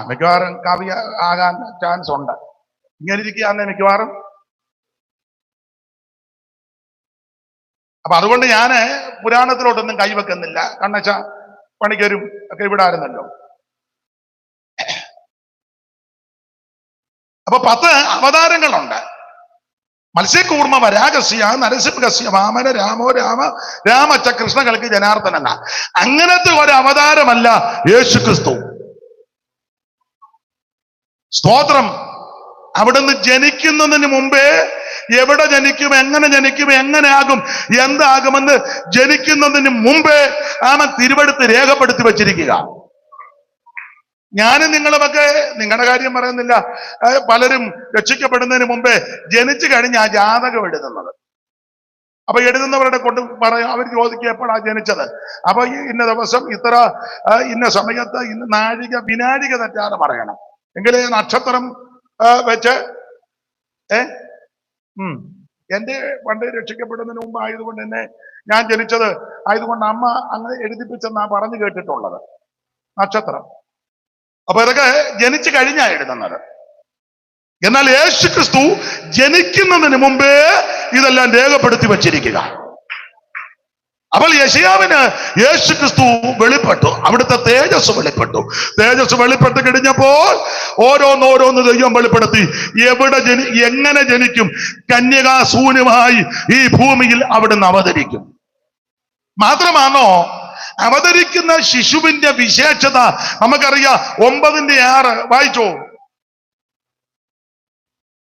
മിക്കവാറും കവി ആകാൻ ചാൻസ് ഉണ്ട്. ഇങ്ങനെ ഇരിക്കുകയാന്നേ മിക്കവാറും. അപ്പൊ അതുകൊണ്ട് ഞാന് പുരാണത്തിലോട്ടൊന്നും കൈവെക്കുന്നില്ല. കണ്ണച്ച പണിക്കരും ഒക്കെ ഇവിടെ ആയിരുന്നല്ലോ. അപ്പൊ 10 അവതാരങ്ങളുണ്ട്. മത്സ്യകൂർമ്മ, വരാഗസ്യ, നരസിംഹസ്യ, വാമന, രാമോ രാമച്ച, കൃഷ്ണ, കൽക്കി, ജനാർദ്ദന. അങ്ങനത്തെ ഒരു അവതാരമല്ല യേശു ക്രിസ്തു. സ്തോത്രം. അവിടുന്ന് ജനിക്കുന്നതിന് മുമ്പേ എവിടെ ജനിക്കും, എങ്ങനെ ജനിക്കും, എങ്ങനെ ആകും, എന്താകുമെന്ന് ജനിക്കുന്നതിന് മുമ്പേ തിരുവെടുത്ത് രേഖപ്പെടുത്തി വച്ചിരിക്കുക. ഞാനും നിങ്ങളുമൊക്കെ, നിങ്ങളുടെ കാര്യം പറയുന്നില്ല, പലരും രക്ഷിക്കപ്പെടുന്നതിന് മുമ്പേ ജനിച്ചു കഴിഞ്ഞ് ആ ജാതകം എഴുതുന്നത്. അപ്പൊ എഴുതുന്നവരുടെ കൊണ്ട് പറയാം, അവർ ചോദിക്കുക എപ്പോഴാ ജനിച്ചത്. അപ്പൊ ഇന്ന ദിവസം ഇത്ര ഇന്ന സമയത്ത് ഇന്ന നാഴിക വിനാഴിക തെറ്റാതെ പറയണം. എങ്കിലേ നക്ഷത്രം വെച്ച് എന്റെ പണ്ട് രക്ഷിക്കപ്പെടുന്നതിന് മുമ്പ് ആയതുകൊണ്ട് എന്നെ, ഞാൻ ജനിച്ചത് ആയതുകൊണ്ട് അമ്മ അങ്ങനെ എഴുതിപ്പിച്ചെന്നാ പറഞ്ഞു കേട്ടിട്ടുള്ളത് നക്ഷത്രം. അപ്പൊ ഇതൊക്കെ ജനിച്ചു കഴിഞ്ഞാ എഴുതുന്നത്. എന്നാൽ യേശു ക്രിസ്തു ജനിക്കുന്നതിന് മുമ്പേ ഇതെല്ലാം രേഖപ്പെടുത്തി വച്ചിരിക്കുക. അപ്പോൾ യെശയ്യാവിന് യേശു ക്രിസ്തു വെളിപ്പെട്ടു, അവിടുത്തെ തേജസ് വെളിപ്പെട്ടു. തേജസ് വെളിപ്പെട്ട് കഴിഞ്ഞപ്പോൾ ഓരോന്നോരോന്ന് ദൈവം വെളിപ്പെടുത്തി. എവിടെ എങ്ങനെ ജനിക്കും? കന്യകാസൂനുമായി ഈ ഭൂമിയിൽ അവിടുന്ന് അവതരിക്കും. മാത്രമാണോ, അവതരിക്കുന്ന ശിശുവിന്റെ വിശേഷത നമുക്കറിയാം. 9:6 വായിച്ചോ.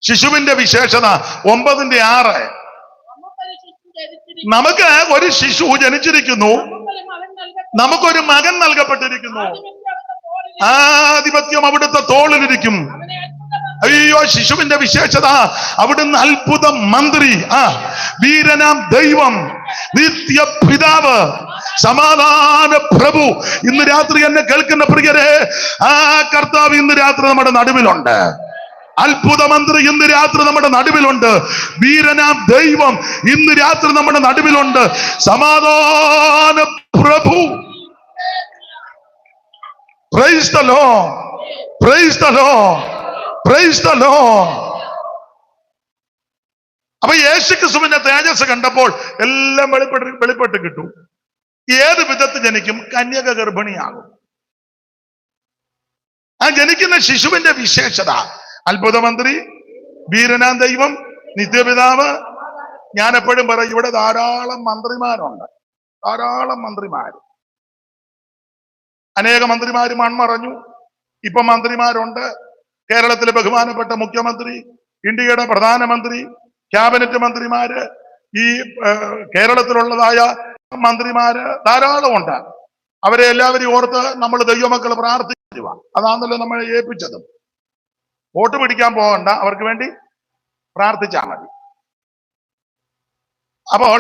ശിശുവിന്റെ വിശേഷത 9:6. നമുക്ക് ഒരു ശിശു ജനിച്ചിരിക്കുന്നു, നമുക്കൊരു മകൻ നൽകപ്പെട്ടിരിക്കുന്നു, ആധിപത്യം അവിടുത്തെ തോളിലിരിക്കും. അയ്യോ, ശിശുവിന്റെ വിശേഷത അവിടുന്ന് അത്ഭുത മന്ത്രി, വീരനാം ദൈവം, നിത്യപിതാവ്, സമാധാന പ്രഭു. ഇന്ന് രാത്രി എന്നെ കേൾക്കുന്ന പ്രിയരെ, ആ കർത്താവ് ഇന്ന് രാത്രി നമ്മുടെ നടുവിലുണ്ട്. അത്ഭുത മന്ത്രി ഇന്ന് രാത്രി നമ്മുടെ നടുവിലുണ്ട്. വീരനാം ദൈവം ഇന്ന് രാത്രി നമ്മുടെ നടുവിലുണ്ട്. സമാധാന പ്രഭു. Praise the lord, praise the lord, praise the lord. അപ്പൊ യേശു ക്രിസ്തുവിന്റെ തേജസ് കണ്ടപ്പോൾ എല്ലാം വെളിപ്പെട്ട് കിട്ടും. ഏത് വിധത്തിൽ ജനിക്കും? കന്യക ഗർഭിണിയാകും. ആ ജനിക്കുന്ന ശിശുവിന്റെ വിശേഷത അത്ഭുതമന്ത്രി, വീരനാം ദൈവം, നിത്യപിതാവ്. ഞാൻ എപ്പോഴും പറയും, ഇവിടെ ധാരാളം മന്ത്രിമാരുണ്ട്, ധാരാളം മന്ത്രിമാർ. അനേക മന്ത്രിമാര് മൺമറഞ്ഞു, ഇപ്പൊ മന്ത്രിമാരുണ്ട്. കേരളത്തിലെ ബഹുമാനപ്പെട്ട മുഖ്യമന്ത്രി, ഇന്ത്യയുടെ പ്രധാനമന്ത്രി, ക്യാബിനറ്റ് മന്ത്രിമാര്, ഈ കേരളത്തിലുള്ളതായ മന്ത്രിമാര് ധാരാളം ഉണ്ട്. അവരെ എല്ലാവരെയും ഓർത്ത് നമ്മൾ ദൈവമക്കൾ പ്രാർത്ഥിക്കുക. അതാണല്ലോ നമ്മളെ ഏൽപ്പിച്ചത്. വോട്ട് പിടിക്കാൻ പോകണ്ട, അവർക്ക് വേണ്ടി പ്രാർത്ഥിച്ചാൽ മതി. അപ്പോൾ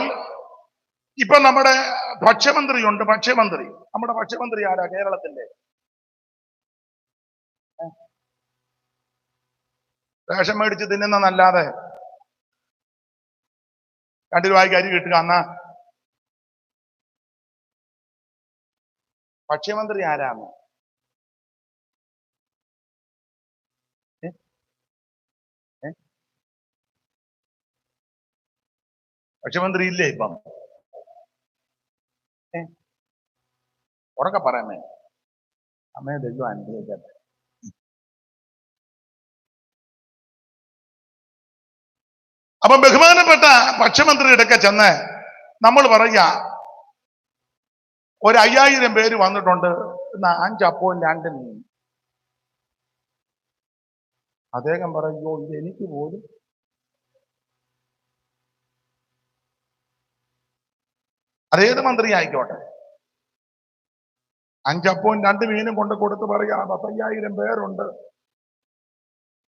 ഇപ്പൊ നമ്മുടെ ഭക്ഷ്യമന്ത്രിയുണ്ട്. ഭക്ഷ്യമന്ത്രി, നമ്മുടെ ഭക്ഷ്യമന്ത്രി ആരാ? കേരളത്തിന്റെ റേഷൻ മേടിച്ച് തിന്നുന്നല്ലാതെ 2 രൂപയ്ക്ക് അരി കിട്ടുക. എന്നാ ഭക്ഷ്യമന്ത്രി ആരാണ്? ഭക്ഷ്യമന്ത്രി ഇല്ലേ ഇപ്പം? ഉറക്കെ പറയാമേ. അമ്മയെ ദൈവം അനുഗ്രഹിക്കട്ടെ. അപ്പൊ ബഹുമാനപ്പെട്ട ഭക്ഷ്യമന്ത്രിയുടെ ഒക്കെ ചെന്ന് നമ്മൾ പറയുക, ഒരു 5000 പേര് വന്നിട്ടുണ്ട്, 5 അപ്പവും 2 മീൻ. അദ്ദേഹം പറയുമോ, ഇത് എനിക്ക് പോലും അതേത് മന്ത്രി ആയിക്കോട്ടെ, 5 അപ്പവും 2 മീനും കൊണ്ട് കൊടുത്ത് പറയാ 10,000 പേരുണ്ട്,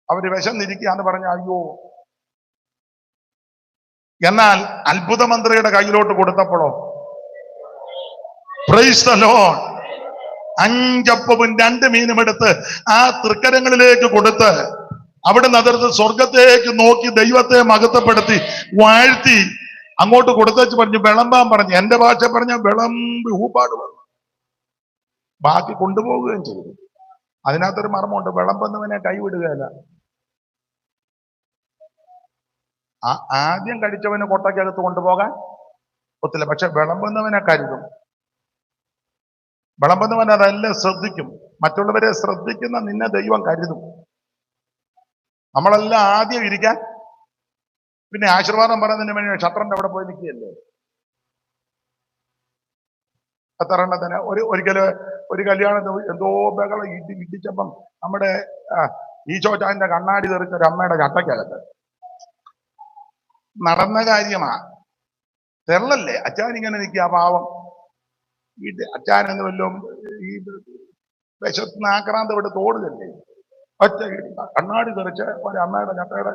അവര് വിശന്നിരിക്കുകയെന്ന് പറഞ്ഞ അയ്യോ. എന്നാൽ അത്ഭുത മന്ത്രിയുടെ കയ്യിലോട്ട് കൊടുത്തപ്പോഴോ, പ്രൈസ് ദി ലോർഡ്, 5 അപ്പവും 2 മീനും എടുത്ത് ആ തൃക്കരങ്ങളിലേക്ക് കൊടുത്ത് അവിടുന്ന് അതിർത്ത് സ്വർഗത്തേക്ക് നോക്കി ദൈവത്തെ മഹത്വപ്പെടുത്തി വാഴ്ത്തി അങ്ങോട്ട് കൊടുത്തേച്ച് പറഞ്ഞു വിളമ്പാൻ പറഞ്ഞു. എന്റെ ഭാഷ പറഞ്ഞ വിളമ്പി ഊപ്പാട് വന്നു. ബാക്കി കൊണ്ടുപോവുകയും ചെയ്തു. അതിനകത്തൊരു മർമ്മമുണ്ട്, വിളമ്പുന്നവനെ കൈവിടുകയല്ല. ആദ്യം കഴിച്ചവന് കൊട്ടയ്ക്കകത്ത് കൊണ്ടുപോകാൻ ഒത്തില്ല, പക്ഷെ വിളമ്പുന്നവനെ കരുതും. വിളമ്പുന്നവൻ അതെല്ലാം ശ്രദ്ധിക്കും. മറ്റുള്ളവരെ ശ്രദ്ധിക്കുന്ന നിന്നെ ദൈവം കരുതും. നമ്മളെല്ലാം ആദ്യം ഇരിക്കാൻ, പിന്നെ ആശീർവാദം പറയുന്നതിന് വേണ്ടി ശത്രുന്റെ അവിടെ പോയി നിൽക്കുകയല്ലേ. എത്രണ്ണത്തിന് ഒരിക്കല് ഒരു കല്യാണത്തിന് എന്തോ ബഹളം ഇടിച്ചപ്പം നമ്മുടെ ഈശോച്ചാന്റെ കണ്ണാടി തെറിച്ച ഒരു അമ്മയുടെ ചട്ടയ്ക്കകത്ത് നടന്ന കാര്യമാ. തെരളല്ലേ അച്ഛൻ ഇങ്ങനെ നിൽക്കുക, പാവം. അച്ഛൻ എന്ന് വല്ലതും ഈ വിശത്തിന് ആക്രാന്തം ഇവിടെ തോടുകല്ലേ, ഒറ്റ കണ്ണാടി തെറിച്ച് ഒരു അമ്മയുടെ ചട്ടയുടെ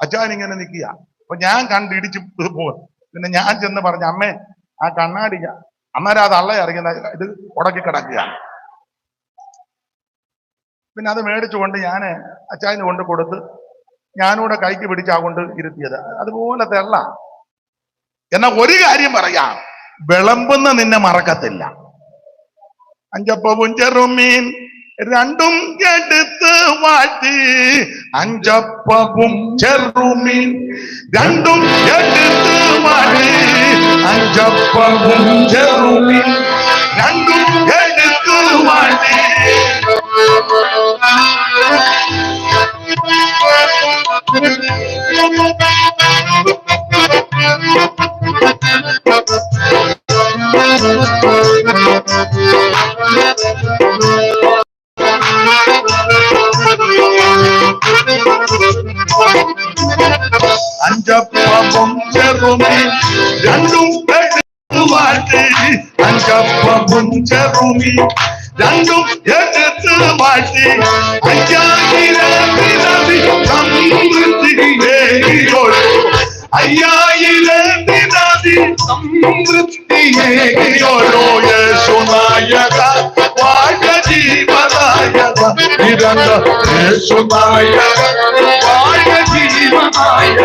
അച്ഛൻ ഇങ്ങനെ നിൽക്കുക. അപ്പൊ ഞാൻ കണ്ടിടിച്ച് പോകും. പിന്നെ ഞാൻ ചെന്ന് പറഞ്ഞു, അമ്മേ ആ കണ്ണാടി, അന്നേരം അത് അള്ള അറിയുന്ന ഇത് ഉടക്കി കിടക്കുകയാണ്. പിന്നെ അത് മേടിച്ചുകൊണ്ട് ഞാൻ അച്ചായന് കൊണ്ട് കൊടുത്ത് ഞാനൂടെ കൈക്ക് പിടിച്ചാ കൊണ്ട് ഇരുത്തിയത്. അതുപോലെ തെള്ള. എന്നാ ഒരു കാര്യം പറയാം, വിളമ്പുന്ന നിന്നെ മറക്കത്തില്ല. 5 അപ്പവും ചെറുമീൻ 2 എടുത്ത് വാഴ്ത്തി, 5 അപ്പവും ചെറുമീൻ 2 എടുത്ത് വാഴ്ത്തി, അഞ്ചപ്പവും ചെറുമീൻ രണ്ടും എടുത്തു വാഴ്ത്തി. അഞ്ചപ്പവും ചെറുമീൻ രണ്ടും എടുത്തു വാഴ്ത്തി. അഞ്ചപ്പവും ചെറുമീൻ രണ്ടും എടുത്ത് വാഴ്ത്തി. 5000 സമൃദ്ധിയേകിയോരോ 5000 സമൃദ്ധിയേകിയോരോ യേശുനായക വാഴ ജീവനായക നിരന്ത യേശുനായക വാഴ ജീവനായക.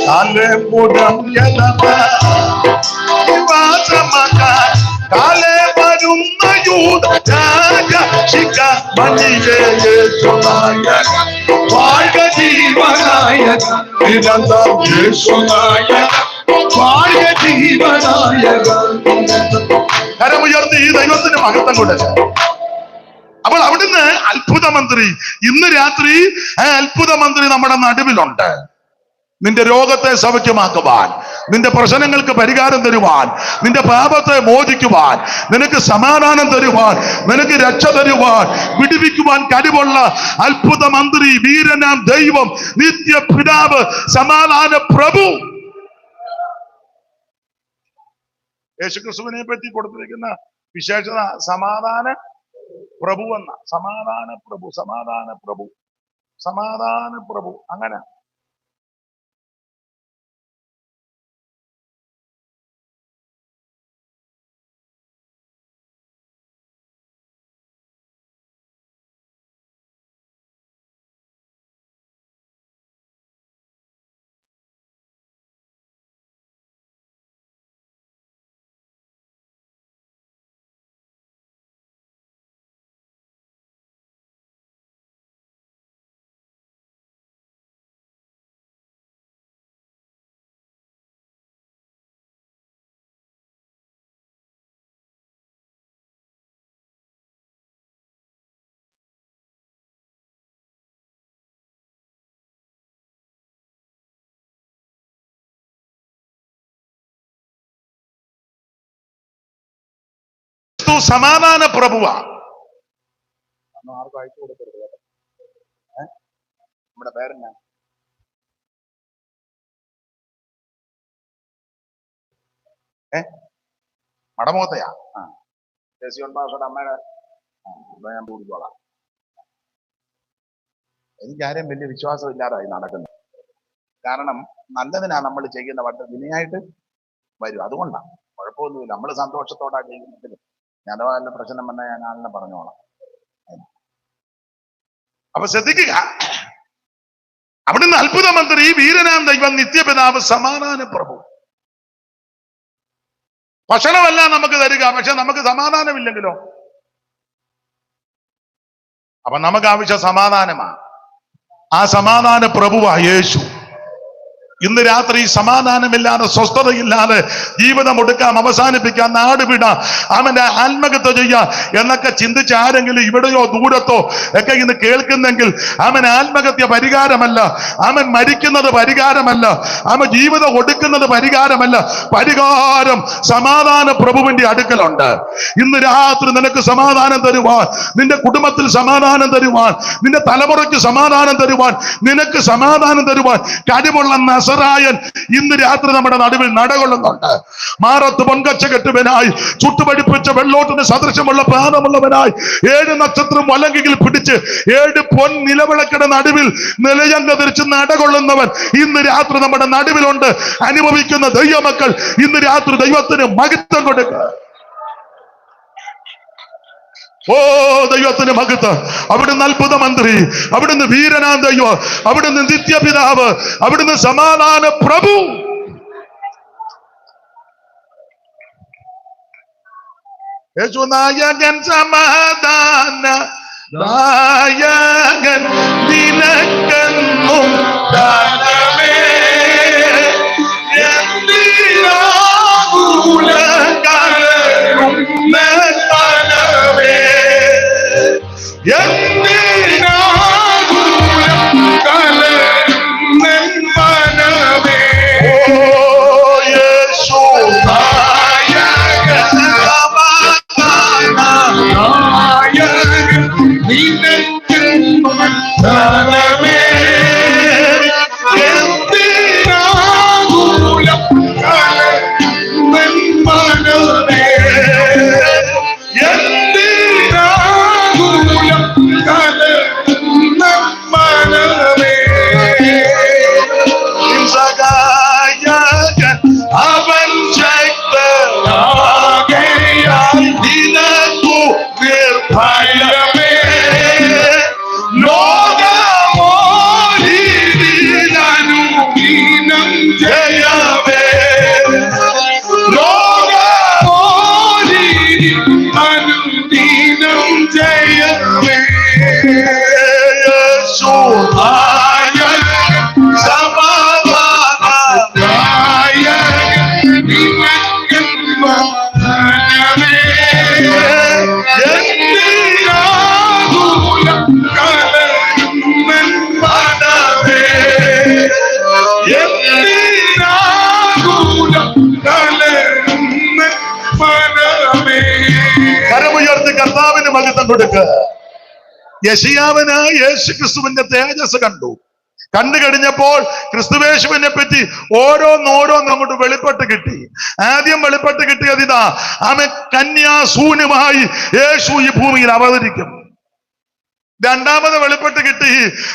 കാലേപുരം യദവാസമകാൻ കാലേ വരുന്ന യൂദ രാജശിഖ മണിയേ യേശുനായക വാഴ്ക ജീവനായക നിരന്തരം യേശുനായക വാഴ്ക ജീവനായക. കരമുയർത്തി ഈ ദൈവത്തിന് മഹത്വം കൊടുക്കുക. അപ്പോൾ അവിടുന്ന് അത്ഭുത മന്ത്രി, ഇന്ന് രാത്രി അത്ഭുത മന്ത്രി നമ്മുടെ നടുവിലുണ്ട്. നിന്റെ രോഗത്തെ സൗഖ്യമാക്കുവാൻ, നിന്റെ പ്രശ്നങ്ങൾക്ക് പരിഹാരം തരുവാൻ, നിന്റെ പാപത്തെ മോചിക്കുവാൻ, നിനക്ക് സമാധാനം തരുവാൻ, നിനക്ക് രക്ഷ തരുവാൻ, വിടുവിക്കുവാൻ കഴിവുള്ള അത്ഭുത മന്ത്രി, വീരനാം ദൈവം, നിത്യ പിതാവ്, സമാധാന പ്രഭു. യേശുക്രിസ്തുവിനെ പറ്റി കൊടുത്തിരിക്കുന്ന വിശേഷത സമാധാന പ്രഭു എന്ന. സമാധാന പ്രഭു, സമാധാന പ്രഭു, സമാധാന പ്രഭു. അങ്ങനെ സമാധാന പ്രഭുവാ. ആർക്കും അയച്ചു കൊടുക്കരുത് കേട്ടോ. നമ്മുടെ പേരെന്നാ? മടമോത്തയാ? ദേശീയോൺ ഭാഷയുടെ അമ്മയുടെ ഞാൻ കൊടുത്തോളാം. എനിക്കാരെയും വലിയ വിശ്വാസം ഇല്ലാതായി നടക്കുന്നത്. കാരണം നല്ലതിനാ നമ്മൾ ചെയ്യുന്ന വട്ട് വിനയായിട്ട് വരും. അതുകൊണ്ടാണ്, കുഴപ്പമൊന്നുമില്ല. നമ്മൾ സന്തോഷത്തോടാ ചെയ്യുന്നതിൽ ഞാൻ വല്ല പ്രശ്നം വന്നാൽ ഞാൻ ആളിനെ പറഞ്ഞോളാം. അപ്പൊ ശ്രദ്ധിക്കുക, അവിടുന്ന് അത്ഭുത മന്ത്രി, വീരനാം ദൈവം, നിത്യപിതാവ്, സമാധാന പ്രഭു. ഭക്ഷണമല്ല നമുക്ക് തരിക, പക്ഷെ നമുക്ക് സമാധാനമില്ലെങ്കിലോ? അപ്പൊ നമുക്ക് ആവശ്യം സമാധാനമാണ്. ആ സമാധാന പ്രഭുവാ യേശു. ഇന്ന് രാത്രി സമാധാനമില്ലാതെ, സ്വസ്ഥതയില്ലാതെ ജീവിതം ഒടുക്കാം, അവസാനിപ്പിക്കാം, നാട് വിടാം, അവന്റെ ആത്മഹത്യ ചെയ്യാം എന്നൊക്കെ ചിന്തിച്ച് ആരെങ്കിലും ഇവിടെയോ ദൂരത്തോ ഒക്കെ ഇന്ന് കേൾക്കുന്നെങ്കിൽ അവൻ ആത്മഹത്യ പരിഹാരമല്ല, അവൻ മരിക്കുന്നത് പരിഹാരമല്ല, അവൻ ജീവിതം ഒടുക്കുന്നത് പരിഹാരമല്ല. പരിഹാരം സമാധാന പ്രഭുവിന്റെ അടുക്കലുണ്ട്. ഇന്ന് രാത്രി നിനക്ക് സമാധാനം തരുവാൻ, നിന്റെ കുടുംബത്തിൽ സമാധാനം തരുവാൻ, നിന്റെ തലമുറയ്ക്ക് സമാധാനം തരുവാൻ, നിനക്ക് സമാധാനം തരുവാൻ കഴിവുള്ള നസറായൻ ഇന്ന് രാത്രി നമ്മുടെ നടുവിൽ നടകൊള്ളുന്നുണ്ട്. മാറത്ത് പൊൻകച്ച കെട്ടുവനായി, ചുട്ടുപടിപ്പിച്ച വെള്ളോട്ടിന് സദൃശമുള്ള പ്രാണമുള്ളവനായി, 7 നക്ഷത്രം വലങ്കിയിൽ പിടിച്ച് 7 പൊൻ നിലവിളക്കിന്റെ നടുവിൽ നിലയങ്ക തിരിച്ച് നടകൊള്ളുന്നവൻ ഇന്ന് രാത്രി നമ്മുടെ നടുവിലുണ്ട്. അനുഭവിക്കുന്ന ദൈവമക്കൾ ഇന്ന് രാത്രി ദൈവത്തിന് മഹത്വം കൊടുക്കുക. ഓ ദൈവത്തിന് മഹത്വം. അവിടുന്ന് അത്ഭുത മന്ത്രി, അവിടുന്ന് വീരനാം ദൈവം, അവിടുന്ന് നിത്യപിതാവ്, അവിടുന്ന് സമാധാന പ്രഭു. യേശു നായകൻ, സമാധാന നായകൻ, നിനക്കെന്നും ദാനമേ. കരമുയർത്തി കർത്താവിന് മഹത്വം കൊടുക്കുക. യെശയ്യാവിന് യേശു ക്രിസ്തുവിന്റെ തേജസ് കണ്ടു കഴിഞ്ഞപ്പോൾ ക്രിസ്തുവേശുവിനെ പറ്റി ഓരോന്നോരോന്ന് അങ്ങോട്ട് വെളിപ്പെട്ട് കിട്ടി. ആദ്യം വെളിപ്പെട്ട് കിട്ടിയത് ഇതാ, അവൻ കന്യാസൂനുമായി യേശു ഈ ഭൂമിയിൽ അവതരിക്കും. രണ്ടാമത് വെളിപ്പെട്ട് കിട്ടി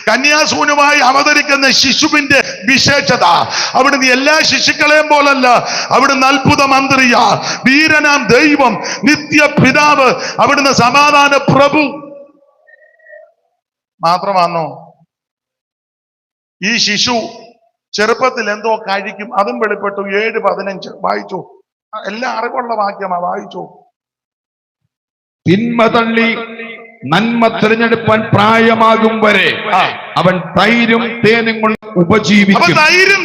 കന്യാസൂനുമായി അവതരിക്കുന്ന ശിശുവിന്റെ വിശേഷത. അവിടുന്ന് എല്ലാ ശിശുക്കളെയും പോലല്ല, അവിടുന്ന് അത്ഭുത മന്ത്രിയ, വീരനാം ദൈവം, നിത്യപിതാവ്, അവിടുന്ന് സമാധാന പ്രഭു. മാത്രമാണോ, ഈ ശിശു ചെറുപ്പത്തിൽ എന്തോ കഴിക്കും, അതും വെളിപ്പെട്ടു. 7:15 വായിച്ചു. എല്ലാം അറിവുള്ള വാക്യമാ, വായിച്ചു. തിന്മ തള്ളി നന്മ തിരഞ്ഞെടുപ്പാൻ പ്രായമാകും വരെ അവൻ തൈരും തേനും കൊണ്ട് ഉപജീവിക്കും. തൈരും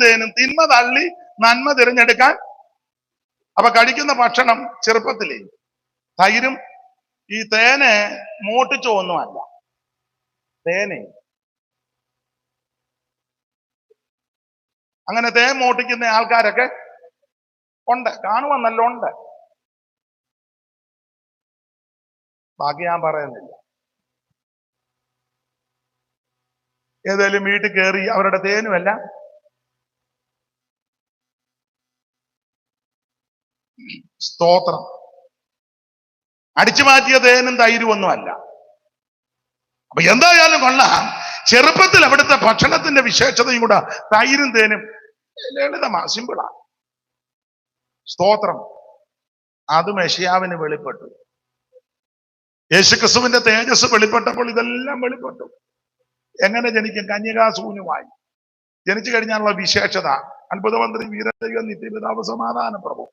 തേനും തിന്മ തള്ളി നന്മ തിരഞ്ഞെടുക്കാൻ. അപ്പൊ കഴിക്കുന്ന ഭക്ഷണം ചെറുപ്പത്തിലേ തൈരും. ഈ തേന് മോട്ടിച്ചോ ഒന്നുമല്ല, തേനെ അങ്ങനെ തേൻ മോട്ടിക്കുന്ന ആൾക്കാരൊക്കെ ഉണ്ട്, കാണുമെന്നല്ല ഉണ്ട്. ബാക്കി ഞാൻ പറയുന്നില്ല. ഏതായാലും വീട്ടിൽ കയറി അവരുടെ തേനുമല്ല, സ്തോത്രം, അടിച്ചു മാറ്റിയ തേനും തൈരും ഒന്നുമല്ല. അപ്പൊ എന്തായാലും കൊള്ളാം, ചെറുപ്പത്തിൽ അവിടുത്തെ ഭക്ഷണത്തിന്റെ വിശേഷതയും കൂടെ തൈരും തേനും ലളിതമാ, സിമ്പിളാ. സ്തോത്രം. അത് മെശിയാവിന് വെളിപ്പെട്ടു. യേശുക്രിസ്തുവിന്റെ തേജസ് വെളിപ്പെട്ടപ്പോൾ ഇതെല്ലാം വെളിപ്പെട്ടു. എങ്ങനെ ജനിക്കും? കന്യകാസൂനുമായി ജനിച്ചു കഴിഞ്ഞാലുള്ള വിശേഷത, അത്ഭുതമന്ത്രി, വീരദൈവം, നിത്യപിതാവ്, സമാധാന പ്രഭു.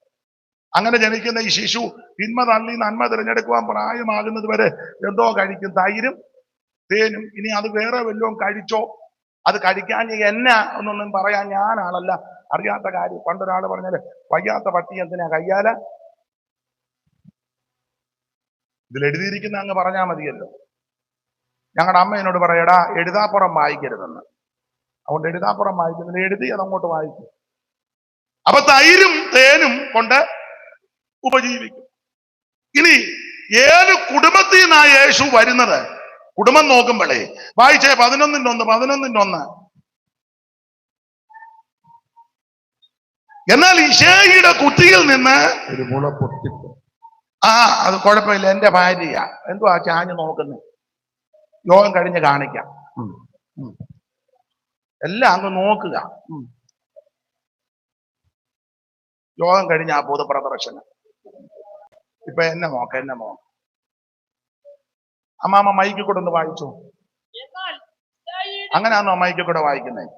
അങ്ങനെ ജനിക്കുന്ന ഈ ശിശു തിന്മ തള്ളി നന്മ തിരഞ്ഞെടുക്കുവാൻ പ്രായമാകുന്നത് വരെ എന്തോ കഴിക്കും, തൈരും തേനും. ഇനി അത് വേറെ വല്ലതും കഴിച്ചോ, അത് കഴിക്കാൻ എന്നാ എന്നൊന്നും പറയാൻ ഞാനാളല്ല, അറിയാത്ത കാര്യം. പണ്ടൊരാൾ പറഞ്ഞാല് വയ്യാത്ത പട്ടി എന്തിനാ കയ്യാല. ഇതിൽ എഴുതിയിരിക്കുന്ന അങ്ങ് പറഞ്ഞാൽ മതിയല്ലോ. ഞങ്ങളുടെ അമ്മ എന്നോട് പറയടാ എഴുതാപ്പുറം വായിക്കരുതെന്ന്. അതുകൊണ്ട് എഴുതാപ്പുറം വായിക്കുന്നില്ല, എഴുതി അതങ്ങോട്ട് വായിക്കും. അപ്പൊ തൈരും തേനും കൊണ്ട് ഉപജീവിക്കും. ഇനി ഏത് കുടുംബത്തിൽ നിന്നാ യേശു വരുന്നത്? കുടുംബം നോക്കുമ്പോഴേ വായിച്ചേ 11:1. എന്നാൽ ഇശായിയുടെ കുട്ടിയിൽ നിന്ന് ഒരു മുള പൊട്ടിപ്പോ. അത് കുഴപ്പമില്ല, എന്റെ ഭാര്യ എന്തുവാ ചാഞ്ഞു നോക്കുന്നത്, യോഗം കഴിഞ്ഞ് കാണിക്കാം. എല്ലാം അങ്ങ് നോക്കുക. യോഗം കഴിഞ്ഞ ആ പൊതുപ്രദർശനം. ഇപ്പൊ എന്നെ നോക്ക അമ്മാമ്മ മൈക്കിൽ കൂടെ ഒന്ന് വായിച്ചു. എന്നാൽ ഇസ്രായേലിന്റെ- അങ്ങനെയാണോ മൈക്കിൽ കൂടെ വായിക്കുന്നത്?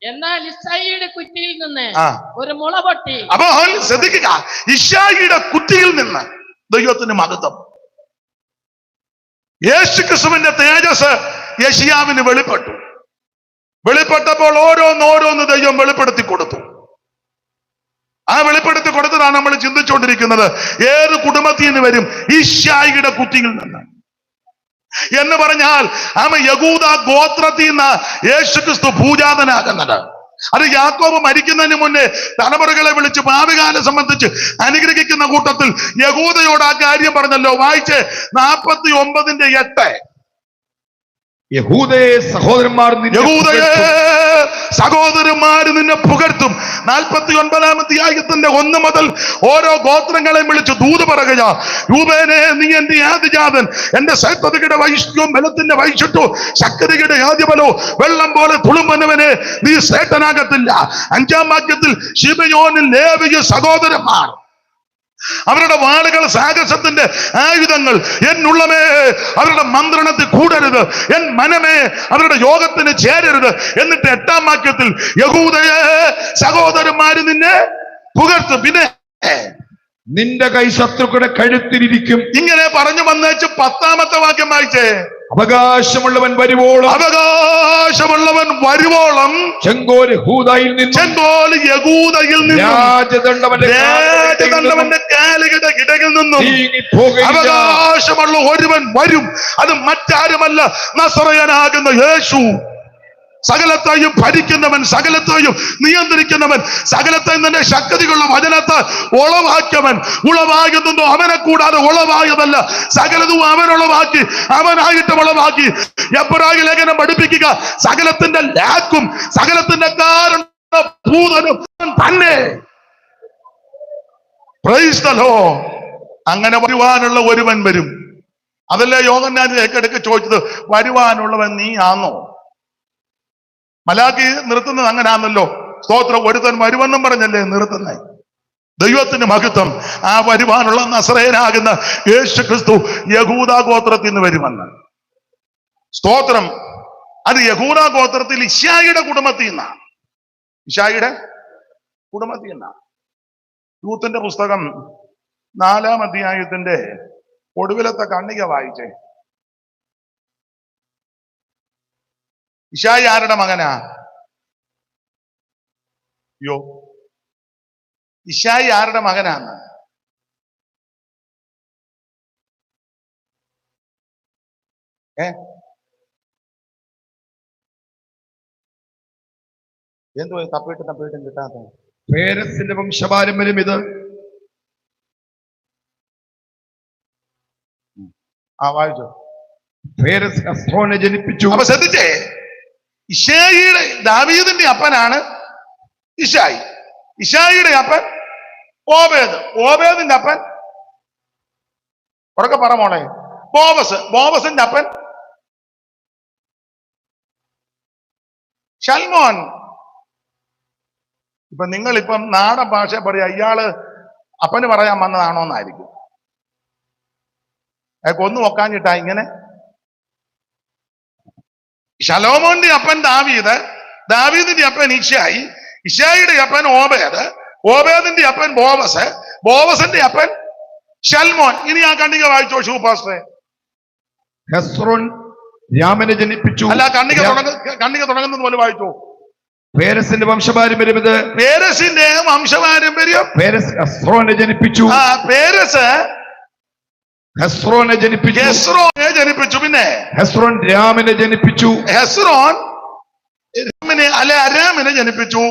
എന്നാൽ ഇസ്രായേലിന്റെ കുറ്റിയിൽ നിന്ന് ആ. ഒരു മുള പൊട്ടി. അപ്പോൾ ശ്രദ്ധിക്കുക, ഇശ്ശായിയുടെ കുറ്റിയിൽ നിന്ന് ദൈവത്തിന് മഹത്വം. യേശുക്രിസ്തുവിന്റെ തേജസ് യെശയ്യാവിന് വെളിപ്പെട്ടു. വെളിപ്പെട്ടപ്പോൾ ഓരോന്നോരോന്ന് ദൈവം വെളിപ്പെടുത്തി കൊടുത്തു. ആ വെളിപ്പെടുത്തി കൊടുത്തതാണ് നമ്മൾ ചിന്തിച്ചുകൊണ്ടിരിക്കുന്നത്. ഏത് കുടുംബത്തിൽ നിന്ന് വരും? ഇശ്ശായിയുടെ കുറ്റിയിൽ നിന്ന് എന്ന് പറഞ്ഞാൽ യഹൂദ ഗോത്രത്തിൽ നിന്ന് യേശുക്രിസ്തു പൂജാതനാകുന്നത്. അത് യാക്കോബ് മരിക്കുന്നതിന് മുന്നേ തലമുറകളെ വിളിച്ച് ഭാവികാലം സംബന്ധിച്ച് അനുഗ്രഹിക്കുന്ന കൂട്ടത്തിൽ യഹൂദയോട് ആ കാര്യം പറഞ്ഞല്ലോ. വായിച്ച് 49:8. യഹൂദയെ സഹോദരന്മാർ യഹൂദയെ സഹോദരന്മാര് നിന്നെ പുകഴ്ത്തും. 49-ാം അധ്യായത്തിന്റെ 1 മുതൽ ഓരോ ഗോത്രങ്ങളെയും വിളിച്ച് ദൂത് പറയുക. രൂപേനെ, നീ എന്റെ ആദിജാതൻ, എന്റെ സൈത്തതയുടെ വൈശ്യവും ബലത്തിന്റെ വൈശിഷ്ട്യവും ശക്തിയുടെ ആദ്യബലവും വെള്ളം പോലെ തുളുമ്പനവനെ നീ ശ്രേഷ്ഠനാകത്തില്ല. 5-ാം വാക്യത്തിൽ ശിബയോനിൽ ലേവിയ സഹോദരന്മാർ, അവരുടെ വാളുകൾ സാഹസത്തിന്റെ ആയുധങ്ങൾ. എന്നുള്ളമേ അവരുടെ മന്ത്രണത്തിൽ കൂടരുത്, എൻ മനമേ അവരുടെ യോഗത്തിന് ചേരരുത്. എന്നിട്ട് 8-ാം വാക്യത്തിൽ യഹൂദയെ സഹോദരന്മാര് നിന്നെ പുകഴ്ത്തും. പിന്നെ നിന്റെ കൈ ശത്രുക്കളുടെ കഴുത്തിലിരിക്കും. ഇങ്ങനെ പറഞ്ഞു വന്നേച്ച് 10-ാമത്തെ വാക്യം വായിച്ചേ. അവകാശമുള്ളവൻ വരുവോളം, അവകാശമുള്ളവൻ വരുവോളം ചെങ്കോൽ യഹൂദയിൽ നിന്നും, ചെങ്കോൽ യഹൂദയിൽ നിന്നും, രാജദണ്ഡവന്റെ കാലുകളുടെ ഇടയിൽ നിന്നും അവകാശമുള്ള ഒരുവൻ വരും. അത് മറ്റാരുമല്ല, നസറയനാകുന്ന യേശു. സകലത്തെയും ഭരിക്കുന്നവൻ, സകലത്തെയും നിയന്ത്രിക്കുന്നവൻ, സകലത്തെയും തന്നെ ശക്തികളുള്ള വചനത്തെ ഉളവാകുന്നു. അവനെ കൂടാതെ ഉളവായതല്ല, സകലതും അവനുളവാക്കി, അവനായിട്ട് ഉളവാക്കി. എബ്രായ ലേഖനം പഠിപ്പിക്കുക, സകലത്തിന്റെ ലാക്കും സകലത്തിന്റെ കാരണഭൂതനും തന്നെ. Price the Lord. അങ്ങനെ വരുവാനുള്ള ഒരുവൻ വരും. അതല്ലേ യോഹന്നാൻ ഇടയ്ക്കിടയ്ക്ക് ചോദിച്ചത്, വരുവാനുള്ളവൻ നീ ആന്നോ? മലാക്കി നിർത്തുന്നത് അങ്ങനാന്നല്ലോ. സ്തോത്രം. ഒരുത്തൻ വരുമെന്നും പറഞ്ഞല്ലേ നിർത്തുന്നേ. ദൈവത്തിന് മഹത്വം. ആ വരുവാനുള്ള നസറേയനാകുന്ന യേശു ക്രിസ്തു യഹൂദ ഗോത്രത്തിൽ നിന്ന് വരുമെന്ന്. സ്തോത്രം. അത് യഹൂദ ഗോത്രത്തിൽ ഇശ്ശായിയുടെ കുടുംബത്തിൽ നിന്നാണ്. ഇശ്ശായിയുടെ കുടുംബത്തിൽ നിന്നാണ്. യൂത്തിന്റെ പുസ്തകം 4-ാം അധ്യായത്തിന്റെ ഒടുവിലത്തെ കണ്ണിക വായിച്ചേ. ഇശ്ശായി ആരുടെ മകനാ? യോ, ഇശ്ശായി ആരുടെ മകനാന്ന്? എന്തു തപ്പിയിട്ടും കിട്ടാത്ത പേരസിന്റെ വംശപാരമ്പര്യം ഇത്. വായിച്ചോ. പേരസ് ഹെസ്രോനെ ജനിപ്പിച്ചു. അപ്പൊ ശ്രദ്ധിച്ചേ, ഇശ്ശായിയുടെ ദാവീദിന്റെ അപ്പനാണ് ഇശ്ശായി. ഇശ്ശായിയുടെ അപ്പൻ ഓബേദ്. ഓബേദിന്റെ അപ്പൻ ഉറക്കെ പറ മോളെ, ബോവസ്. ബോവസിന്റെ അപ്പൻ ശൽമോൻ. ഇപ്പൊ നിങ്ങളിപ്പം നാടൻ ഭാഷ പറയാ, ഇയാള് അപ്പന് പറയാൻ വന്നതാണോന്നായിരിക്കും. അയാൾക്ക് ഒന്നും ഒക്കാഞ്ഞിട്ടാ ഇങ്ങനെ. ശലോമോന്റെ അപ്പൻ ദാവീദ്, ദാവീദിന്റെ അപ്പൻ ഇശ്ശായി, ഇശ്ശായിയുടെ അപ്പൻ ഓബേദ്, ഓബേദിന്റെ അപ്പൻ ബോവസ്, ബോവസിന്റെ അപ്പൻ ശൽമോൻ. ഇനി ആ കണ്ണിക വായിച്ചോ ഷൂപാസ്റ്ററെ. ഹെസ്രോൻ രാമനെ ജനിപ്പിച്ചു. അല്ല, കണ്ണിക തുടങ്ങുന്നത് പോലെ വായിച്ചോ. പേരസിന്റെ വംശപാരമ്പര്യം ഇത്. പേരസിന്റെ വംശപാരമ്പര്യം. പേരസ് ഹെസ്രോനെ ജനിപ്പിച്ചു. പേരസ് ഹെസ്രോനെ ജനിപ്പിച്ചു. ഹെസ്രോനെ ജനിപ്പിച്ചു. പിന്നെ ഹെസ്രോൻ രാമനെ ജനിപ്പിച്ചു. ഹെസ്രോൻ അരാമിനെ ജനിപ്പിച്ചു.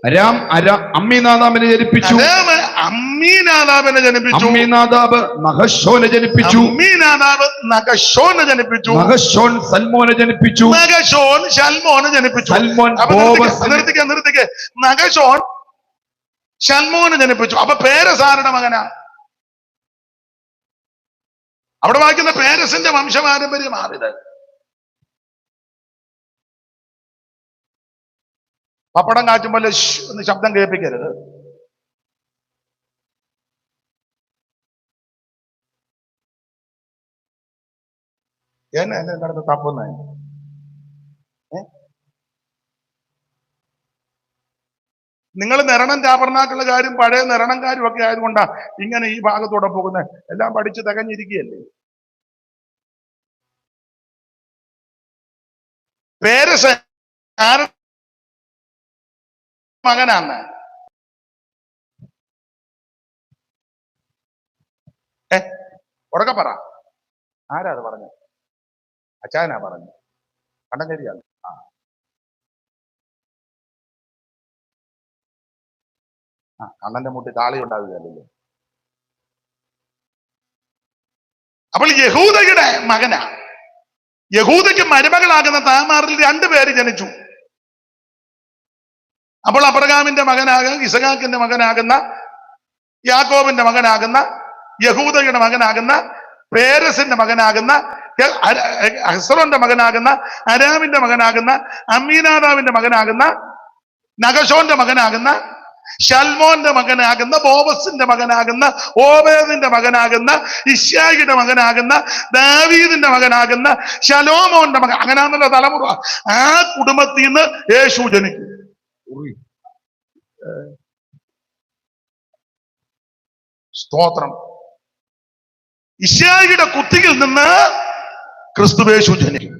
അരാം അമ്മീനാദാബിനെ ജനിപ്പിച്ചു. അമ്മീനാദാബിനെ ജനിപ്പിച്ചു. അമ്മീനാദാബ് നഹശോനെ ജനിപ്പിച്ചു. അമ്മീനാദാബ് നഹശോനെ ജനിപ്പിച്ചു. നഹശോൻ സൽമോനെ ജനിപ്പിച്ചു. നഹശോൻ ശൽമോനെ ജനിപ്പിച്ചു. സൽമോൻ നിർത്തിക്കെ. നഹശോൻ ശൽമോനെ ജനിപ്പിച്ചു. അപ്പൊ പേരസ് ആരുടെ മകനാ? അവിടെ വായിക്കുന്ന പേരസിന്റെ വംശപാരമ്പര്യമാണിത്. പപ്പടം കാച്ചുമ്പോൾ ശബ്ദം കേൾപ്പിക്കരുത്. എന്നെ നടന്ന് തപ്പുന്ന നിങ്ങൾ നിരണം ചാപർണാക്കുള്ള കാര്യം പഴയ നിരണംകാരും ഒക്കെ ആയതുകൊണ്ടാ ഇങ്ങനെ ഈ ഭാഗത്തൂടെ പോകുന്നത്. എല്ലാം പഠിച്ച് തികഞ്ഞിരിക്കുകയല്ലേ. പേരസ് ആരുടെ മകനാണ്? ഉറക്കെ പറ. ആരാ അത് പറഞ്ഞു? അച്ചായനാ പറഞ്ഞു. കണ്ടങ്കരിയാണ്. കണ്ണന്റെ മുട്ടി താളി ഉണ്ടാവുകയല്ലോ. അപ്പോൾ യഹൂദയുടെ മകനാ. യഹൂദയ്ക്ക് മരുമകളാകുന്ന താമാറിൽ 2 പേര് ജനിച്ചു. അപ്പോൾ അബ്രഹാമിന്റെ മകനാകുന്ന, ഇസഹാക്കിന്റെ മകനാകുന്ന, യാക്കോബിന്റെ മകനാകുന്ന, യഹൂദയുടെ മകനാകുന്ന, പേരസിന്റെ മകനാകുന്ന, ഹസ്രോന്റെ മകനാകുന്ന, അരാമിന്റെ മകനാകുന്ന, അമ്മീനാദാവിന്റെ മകനാകുന്ന, നഗശോന്റെ മകനാകുന്ന, ശൽമോന്റെ മകനാകുന്ന, ബോവസിന്റെ മകനാകുന്ന, ഓബേദിന്റെ മകനാകുന്ന, ഇശ്യായിയുടെ മകനാകുന്ന, ദാവീദിന്റെ മകനാകുന്ന, ശലോമോന്റെ മകൻ. അങ്ങനെയാണല്ലോ തലമുറ. ആ കുടുംബത്തിൽ നിന്ന് യേശു ജനിക്കും. സ്തോത്രം. ഇശ്യായിയുടെ കുത്തിയിൽ നിന്ന് ക്രിസ്തുവേശു ജനിക്കും.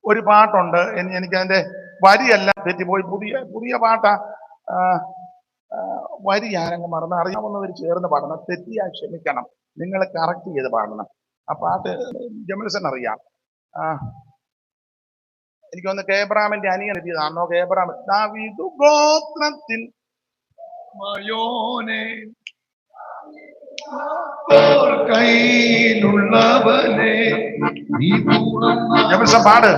ഒരു പാട്ടുണ്ട്, എനിക്ക് അതിന്റെ വരിയെല്ലാം തെറ്റിപ്പോയി. പുതിയ പാട്ടാ. വരി ഞാനങ്ങ് മറന്ന്. അറിയാവുന്നവർ ചേർന്ന് പാടണം. തെറ്റിയാ ക്ഷമിക്കണം. നിങ്ങൾ കറക്റ്റ് ചെയ്ത് പാടണം. ആ പാട്ട് ജമൽസൻ അറിയാം. എനിക്കൊന്ന് കേബ്രാമിന്റെ അനിയൻ എത്തിയതാണോ? കേബ്രാം ദാവീദ് ഗോത്രത്തിൻ മയോനെ കയ്യിലുള്ളവനെ ജമൽസൻ പാട്.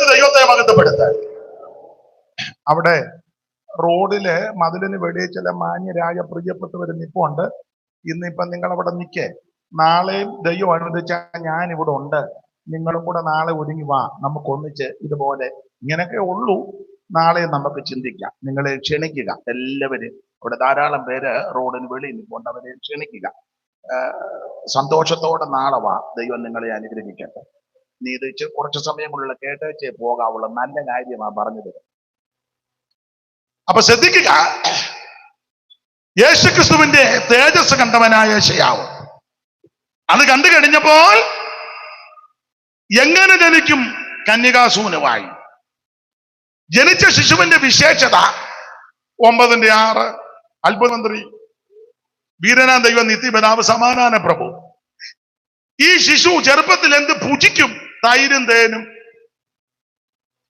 ദൈവത്തെ മഹത്വപ്പെടുത്താൻ. അവിടെ റോഡില് മതിലിന് വെളിയിൽ ചില മാന്യരായ പ്രിയപ്പെട്ടവർ നിപ്പുണ്ട്. ഇന്നിപ്പം നിങ്ങൾ അവിടെ നിൽക്കേ. നാളെയും ദൈവം അനുവദിച്ചാൽ ഞാൻ ഇവിടെ ഉണ്ട്. നിങ്ങളും കൂടെ നാളെ ഒരുങ്ങി വാ, നമുക്കൊന്നിച്ച് ഇതുപോലെ. ഇങ്ങനെയൊക്കെ ഉള്ളൂ. നാളെ നമുക്ക് ചിന്തിക്കാം. നിങ്ങളെ ക്ഷണിക്കുക. എല്ലാവരും അവിടെ ധാരാളം പേര് റോഡിന് വെളിയിൽ നിൽപ്പുണ്ട്. അവരെ ക്ഷണിക്കുക. സന്തോഷത്തോടെ നാളെ വാ. ദൈവം നിങ്ങളെ അനുഗ്രഹിക്കട്ടെ. നീ ഇത് കുറച്ച് സമയം കൊണ്ടുള്ള കേട്ടേച്ചേ പോകാവുള്ള നല്ല കാര്യമാ പറഞ്ഞത്. അപ്പൊ ശ്രദ്ധിക്കുക. യേശുക്രിസ്തുവിന്റെ തേജസ് കണ്ടവനായ യെശയ്യാവ് അത് കണ്ടു കഴിഞ്ഞപ്പോൾ എങ്ങനെ ജനിക്കും? കന്യകാസൂനുവായി ജനിച്ച ശിശുവിന്റെ വിശേഷത 9:6 അത്ഭുതമന്ത്രി, വീരനാം ദൈവം, നിത്യപിതാവ്, സമാധാന പ്രഭു. ഈ ശിശു ചെറുപ്പത്തിൽ എന്ത് ഭുജിക്കും? തൈരും തേനും.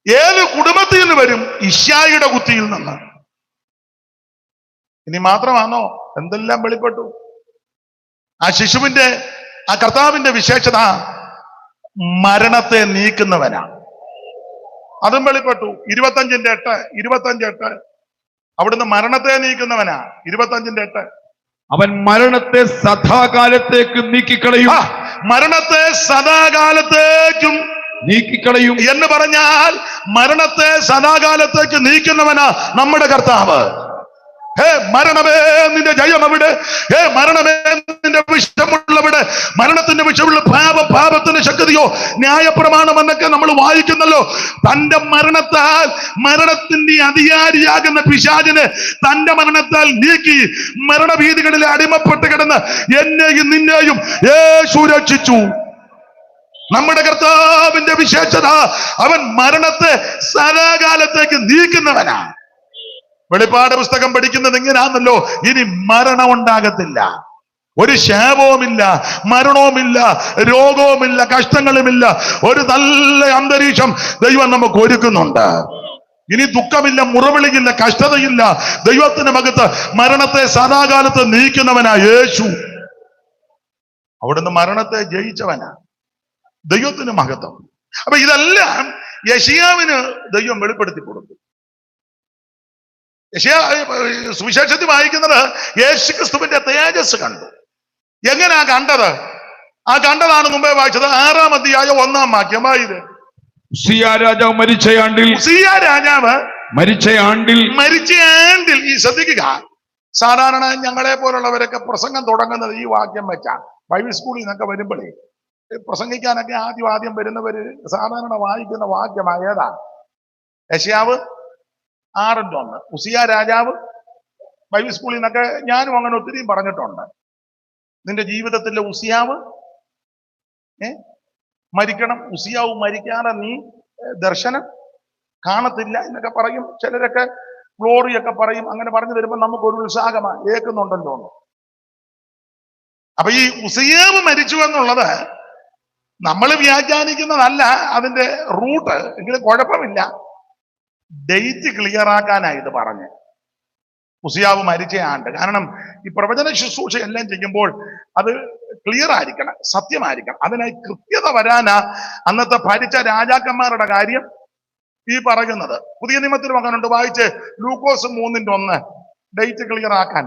ഏത് കുടുംബത്തിൽ നിന്ന് വരും? ഇശ്യായിയുടെ കുത്തിയിൽ നിന്ന്. ഇനി മാത്രമാണോ? എന്തെല്ലാം വെളിപ്പെട്ടു. ആ ശിശുവിന്റെ, ആ കർത്താവിന്റെ വിശേഷത മരണത്തെ നീക്കുന്നവനാണ്. അതും വെളിപ്പെട്ടു. 25:8 അവിടുന്ന് മരണത്തെ നീക്കുന്നവനാ. 25:8 അവൻ മരണത്തെ സദാകാലത്തേക്ക് നീക്കിക്കളയും. മരണത്തെ സദാകാലത്തേക്കും നീക്കിക്കളയും എന്ന് പറഞ്ഞാൽ മരണത്തെ സദാകാലത്തേക്ക് നീക്കുന്നവനാ നമ്മുടെ കർത്താവ്. ഹേ മരണമേ നിന്റെ ജയം എവിടെ? ഹേ മരണമേ നിന്റെ വിഷമുള്ളവിടെ? മരണത്തിന്റെ വിഷമുള്ള പാപത്തിന്റെ ശക്തിയോ ന്യായപ്രമാണം എന്നൊക്കെ നമ്മൾ വായിക്കുന്നല്ലോ. തന്റെ മരണത്താൽ മരണത്തിന്റെ അധികാരിയാകുന്ന പിശാചിനെ തന്റെ മരണത്താൽ നീക്കി മരണഭീതികളിൽ അടിമപ്പെട്ട് കിടന്ന് എന്നെയും നിന്നെയും യേശു രക്ഷിച്ചു. നമ്മുടെ കർത്താവിന്റെ വിശേഷത, അവൻ മരണത്തെ സദാകാലത്തേക്ക് നീക്കുന്നവനാ. വെളിപ്പാട് പുസ്തകം പഠിക്കുന്നത് ഇങ്ങനാണല്ലോ, ഇനി മരണം ഉണ്ടാകത്തില്ല, ഒരു ശാപവുമില്ല, മരണവുമില്ല, രോഗവുമില്ല, കഷ്ടങ്ങളുമില്ല. ഒരു നല്ല അന്തരീക്ഷം ദൈവം നമുക്ക് ഒരുക്കുന്നുണ്ട്. ഇനി ദുഃഖമില്ല, മുറവിളിയില്ല, കഷ്ടതയില്ല. ദൈവത്തിന്റെ മകത്ത് മരണത്തെ സദാകാലത്ത് നീക്കുന്നവനാ യേശു. അവിടുന്ന് മരണത്തെ ജയിച്ചവനാ. ദൈവത്തിന് മഹത്വം. അപ്പൊ ഇതെല്ലാം യെശയ്യാവിന് ദൈവം വെളിപ്പെടുത്തി കൊടുത്തു. സുവിശേഷത്തിൽ വായിക്കുന്നത് യേശു ക്രിസ്തുവിന്റെ തേജസ് കണ്ടു. എങ്ങനെയാ കണ്ടത്? ആ കണ്ടതാണ് മുമ്പേ വായിച്ചത് 6-ാം അധ്യായം 1-ാം വാക്യമായത്. ഉസിയ രാജാവ് മരിച്ച ആണ്ടിൽ ഈ ശ്രദ്ധിക്കുക, സാധാരണ ഞങ്ങളെ പോലുള്ളവരൊക്കെ പ്രസംഗം തുടങ്ങുന്നത് ഈ വാക്യം വെച്ചാണ്. ബൈബിൾ സ്കൂളിൽ നിന്നൊക്കെ വരുമ്പോഴേ പ്രസംഗിക്കാനൊക്കെ ആദ്യം വരുന്നവര് സാധാരണ വായിക്കുന്ന വാക്യമാണ് ഏതാ? യെശയ്യാവ് 6:1. ഉസിയ രാജാവ്. ബൈബിൾ സ്കൂളിൽ നിന്നൊക്കെ ഞാനും അങ്ങനെ ഒത്തിരിയും പറഞ്ഞിട്ടുണ്ട്. നിന്റെ ജീവിതത്തിലെ ഉസിയാവ് മരിക്കണം, ഉസിയാവ് മരിക്കാതെ നീ ദർശനം കാണത്തില്ല എന്നൊക്കെ പറയും. ചിലരൊക്കെ ഗ്ലോറിയൊക്കെ പറയും. അങ്ങനെ പറഞ്ഞു തരുമ്പോൾ നമുക്കൊരു ഉത്സാഹമാണ്, കേൾക്കുന്നുണ്ടല്ലോ. അപ്പൊ ഈ ഉസിയാവ് മരിച്ചു എന്നുള്ളത് നമ്മൾ വ്യാഖ്യാനിക്കുന്നതല്ല അതിന്റെ റൂട്ട്. എങ്കിലും കുഴപ്പമില്ല, ഡേറ്റ് ക്ലിയർ ആക്കാനായി ഇത് പറഞ്ഞ്. ഉസിയാവ് മരിച്ച ആണ്ട്. കാരണം ഈ പ്രവചന ശുശ്രൂഷ എല്ലാം ചെയ്യുമ്പോൾ അത് ക്ലിയർ ആയിരിക്കണം, സത്യമായിരിക്കണം. അതിനായി കൃത്യത വരാനാ അന്നത്തെ ഭരിച്ച രാജാക്കന്മാരുടെ കാര്യം ഈ പറയുന്നത്. പുതിയ നിയമത്തിൽ മകനുണ്ട്, വായിച്ച് ലൂക്കോസ് 3:1 ഡേറ്റ് ക്ലിയർ ആക്കാൻ.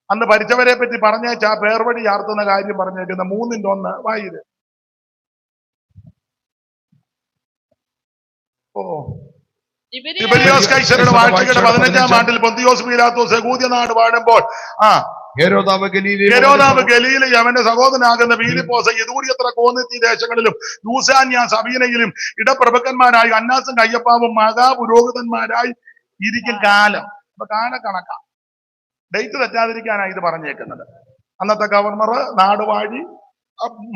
അന്ന് ഭരിച്ചവരെ പറ്റി പറഞ്ഞേച്ച ആ പേർവഴി ചാർത്തുന്ന കാര്യം പറഞ്ഞേക്കുന്ന 3:1 വായിത്. തിബരിയോസ് കൈസരുടെ വാഴ്ചയുടെ 15-ാം ആണ്ടിൽ പൊന്തിയോസ് പീലാത്തോസ് യഹൂദ്യ നാട് വാഴുമ്പോൾ ഹെരോദാവ് ഗലീലയിൽ അവന്റെ സഹോദരനാകുന്ന ഫിലിപ്പോസ് യദൂര്യത്ര കോന്നിത്തി ദേശങ്ങളിലും ലൂസാന്യ സബീനയിലും ഇടപ്രഭുക്കന്മാരായി അന്നാസും കയ്യപ്പാവും മഹാപുരോഹിതന്മാരായി ഇരിക്കും കാലം. അപ്പൊ കാലക്കണക്കാം, ഡേറ്റ് തെറ്റാതിരിക്കാനാണ് ഇത് പറഞ്ഞേക്കുന്നത്. അന്നത്തെ ഗവർണർ, നാടുവാഴി,